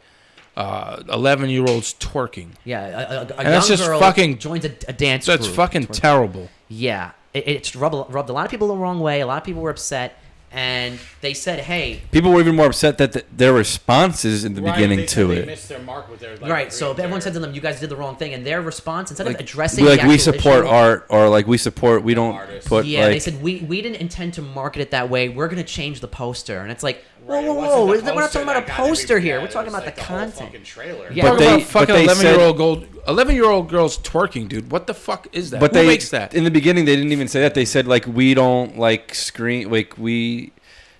11-year-olds twerking. Yeah, a And young that's just girl fucking- joins a dance So it's group. fucking terrible. Yeah, it's rubbed a lot of people the wrong way. A lot of people were upset, and they said, "Hey, People were even more upset that their responses in the Right, beginning they said to they it. missed their mark with their right." So their- everyone said to them, "You guys did the wrong thing," and their response, instead of Like, addressing, we the actual support issue, art, or like we support. We don't artists. put Yeah, like. they said we didn't intend to market it that way. We're going to change the poster, and it's like, whoa, Right, it whoa, wasn't whoa! the We're not poster talking about a that got poster every- here. yeah, We're it talking was about like the whole content. fucking trailer. Yeah. Talk But they- about fucking but they said- 11-year-old girls twerking, dude. What the fuck is that? But Who they makes that? in the beginning they didn't even say that. They said like we don't like screen like we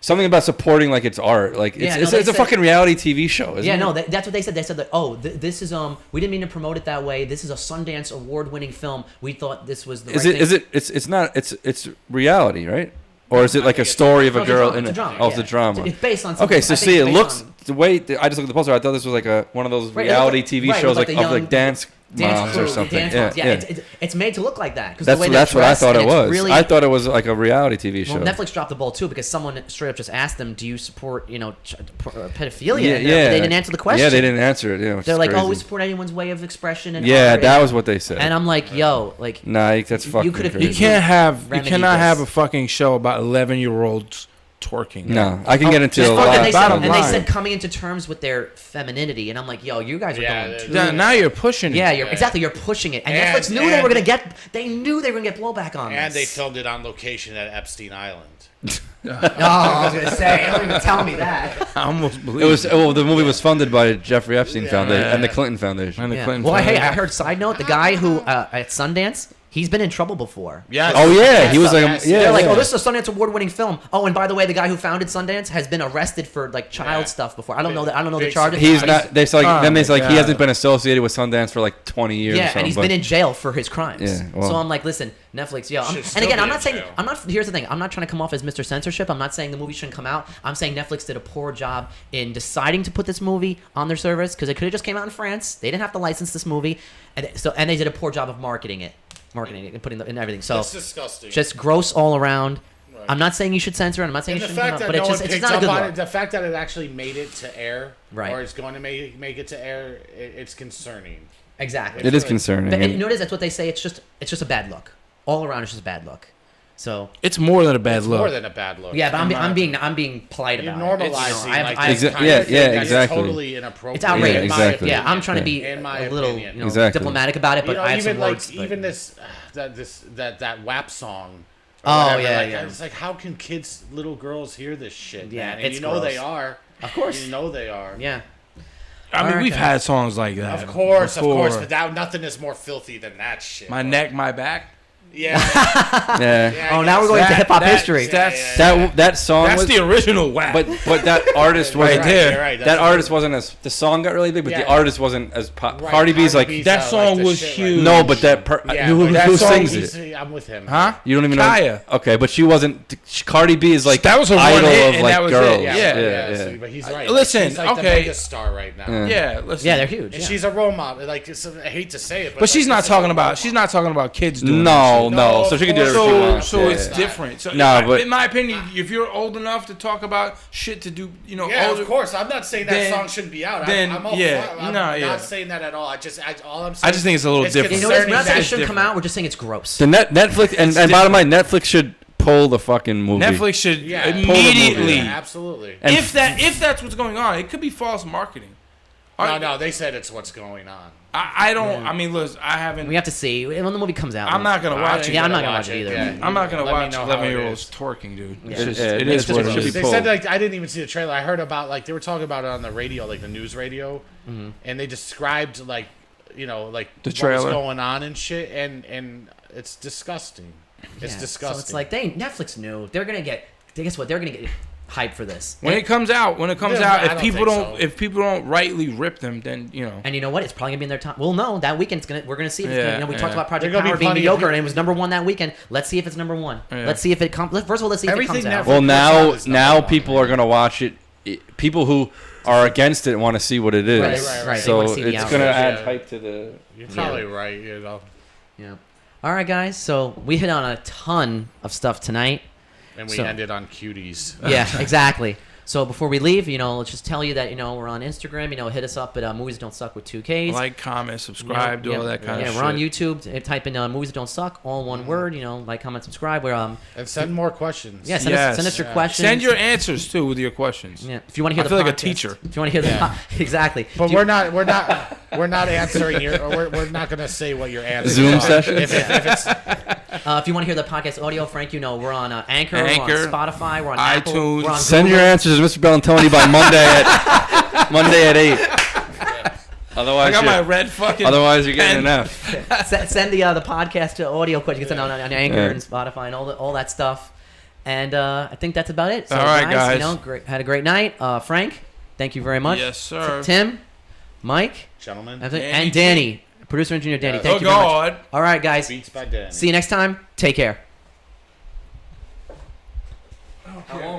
something about supporting like it's art. Like Yeah, it's no, they it's a said- fucking reality TV show. Isn't Yeah, it? no, that's what they said. They said that, oh, this is we didn't mean to promote it that way. This is a Sundance award-winning film. We thought this was the Is right it? thing. Is it? It's not. It's reality, right? Or is it like a story of No, a it's girl drama. in It's it? a drama. Oh, it's yeah. a drama. It's based on something. Okay, so I think see, it's it based looks on the way I just looked at the poster. I thought this was like one of those Right, it looked reality like- TV right, it shows, looked like like of the like dance dance moms crew, or something. Dance Yeah, moms. Yeah, yeah. it's made to look like that. 'cause That's the way that's they're what I dressed, thought it and it's was. Really, I thought it was like a reality TV show. well, Netflix dropped the ball too because someone straight up just asked them, "Do you support pedophilia?" Yeah, And yeah. they didn't answer the question. Yeah, they didn't answer it. Yeah, which They're is like, crazy. "Oh, we support anyone's way of expression." And Yeah, art," that and- was what they said. And I'm like, "Yo, like." Nah, that's You fucking could've- crazy. You can't have. You Remedy cannot this. have a fucking show about 11-year-olds twerking. No, I can get into Just a fuck it, lot. they said, Bottom and they line. said coming into terms with their femininity, and I'm like, yo, you guys are Yeah, going they- too. Now you're pushing it. Yeah, you're Yeah. exactly. You're pushing it, and, And- Netflix knew they and- were gonna get. They knew they were gonna get blowback on And they this. filmed it on location at Epstein Island. Oh, I was gonna say, don't even tell me that. I almost believe It was the movie was funded by Jeffrey Epstein Foundation Yeah. and the Clinton Foundation. And the Yeah. Clinton Well, hey, family. I heard. Side note: the guy who at Sundance, he's been in trouble before. Yes. Oh yeah, Yes, he was like yes, yeah. They're like, yeah. oh, this is a Sundance award-winning film. Oh, and by the way, the guy who founded Sundance has been arrested for like child Yeah. stuff before. I don't know that. I don't know the Big- charges. He's but not. They say like Oh then they say my like he God. hasn't been associated with Sundance for like 20 years. or Yeah, something, and he's but- been in jail for his crimes. Yeah, well- So I'm like, listen, Netflix, yo. Should And still again, be I'm in not saying jail. I'm not. Here's the thing. I'm not trying to come off as Mr. Censorship. I'm not saying the movie shouldn't come out. I'm saying Netflix did a poor job in deciding to put this movie on their service because it could have just came out in France. They didn't have to license this movie, and they did a poor job of marketing it and putting in everything. So That's disgusting. just gross all around. Right. I'm not saying you should censor it. I'm not saying And you the shouldn't come fact out, that but no it's one just it's picked not a up good on look. it, the fact that it actually made it to air, Right. or is going to make it to air, it's concerning. Exactly. It is concerning. But, and and- you know what it is? That's what they say. It's just a bad look. All around, it's just a bad look. So It's more than a bad It's look. more than a bad look. yeah, but Come on. I'm being polite You're about it. normalizing You know, like I've- this Exa- kind yeah, of thing yeah, that is exactly. totally inappropriate. It's outrageous. Yeah, in my exactly. Yeah, opinion. I'm trying to be In my a little opinion. Exactly. diplomatic about it, but You know, I have even some like words. but- even this that WAP song. Oh, whatever, yeah, like, yeah. It's like how can kids, little girls, hear this shit? Yeah, man? And it's you know gross. they are. Of course. You know they are. Yeah. I mean, Alright, we've guys. had songs like that. Of course, before. but that nothing is more filthy than that shit. My neck, my back. Yeah. yeah. yeah Oh, now we're going to That- hip hop that- history. That's That song that's was. the original whack. but that artist Right wasn't there. You're right, That that's- artist wasn't as the song got really big, but Yeah. the artist wasn't as pop. Right, Cardi B's like That song the was shit huge. no, but that Yeah, who but that song, sings it? I'm with him. Huh? You don't even Kaya. know. Okay, but she wasn't. Cardi B is like That was a idol one hit, of and like that was it. girls. Yeah, Yeah, yeah, yeah. so- but he's right. Listen, she's like okay. the mega star right now. Yeah. Yeah, listen. Yeah, they're huge. And yeah. she's a role model. Like I hate to say it, But she's like, not this is talking a about. role She's not talking about kids doing No, Well, no. So she can do whatever she wants. So Yeah, it's yeah. different. So No, but- in my opinion, if you're old enough to talk about shit to do, Yeah, older, of course. I'm not saying that then- song shouldn't be out. then, I'm all yeah, for it. I'm no, yeah. not saying that at all. All I'm saying I just think it's a little different. You know, we're concerning not saying it that- shouldn't come different. out. We're just saying it's gross. The Netflix and bottom line, Netflix should pull the fucking movie. Netflix should Yeah. immediately. Yeah, absolutely. And If that's what's going on, it could be false marketing. No, they said it's what's going on. I don't. I mean, listen, I haven't. We have to see when the movie comes out. I'm not gonna watch it. Yeah, I'm not gonna watch it either. Yeah. I'm not gonna Let me watch know how it 11-year-olds is. twerking, dude. Yeah. It's just, Yeah, it it's is what just- it is. They pulled. said like I didn't even see the trailer. I heard about like they were talking about it on the radio, like the news radio, Mm-hmm. and they described like like The what was trailer. going on and shit, and it's disgusting. It's Yeah, disgusting. So it's like Netflix knew they're gonna get. Guess what? They're gonna get hype for this. When it comes out, Yeah, I if don't people think don't, so. if people don't rightly rip them, then And you know what? It's probably gonna be in their top. Well, no, that weekend's gonna. We're gonna see if it's Yeah, gonna. We talked yeah. about Project There gonna be Power being plenty of mediocre, people- and it was #1 that weekend. Let's see if it's #1. Yeah. Let's see if it comes. First of all, let's see if Everything it comes out. Netflix- Well, Now is number now one, people right? are gonna watch it. People who are against it want to see what it is. Right. They So wanna see the it's gonna outrage. add Yeah. hype to the. You're probably right. Yeah. All right, guys. So we hit on a ton of stuff tonight. And we So- ended on cuties. Yeah, exactly. So before we leave, let's just tell you that we're on Instagram. Hit us up at Movies Don't Suck with 2Ks. like, comment, subscribe, do all that kind of shit. We're on YouTube. Type in Movies Don't Suck, all one word. Like, comment, subscribe. We're And send more questions. yeah. Send us your Yeah. questions. Send your answers too with your questions. Yeah, if you want to hear I the feel like a podcast. teacher. If you want to hear Yeah. the exactly. But Do you- we're not answering your. Or we're not gonna say what your answer. Zoom session? If it's if you want to hear the podcast audio, Frank, we're on Anchor, we're Anchor, on Spotify, we're on iTunes. Apple, we're on Send your Google. answers to Mr. Bellantoni by Monday at 8. Otherwise, I got my you're, red fucking. otherwise you're getting pen. an F. Send the podcast to audio question. You can send it on Anchor Yeah. and Spotify and all that stuff. And I think that's about it. So, All right, guys. had a great night. Frank, thank you very much. Yes, sir. Tim, Mike, gentlemen, and Danny, producer engineer Danny. Yeah. Thank Oh you very much. God. All right, guys. Beats by Danny. See you next time. Take care.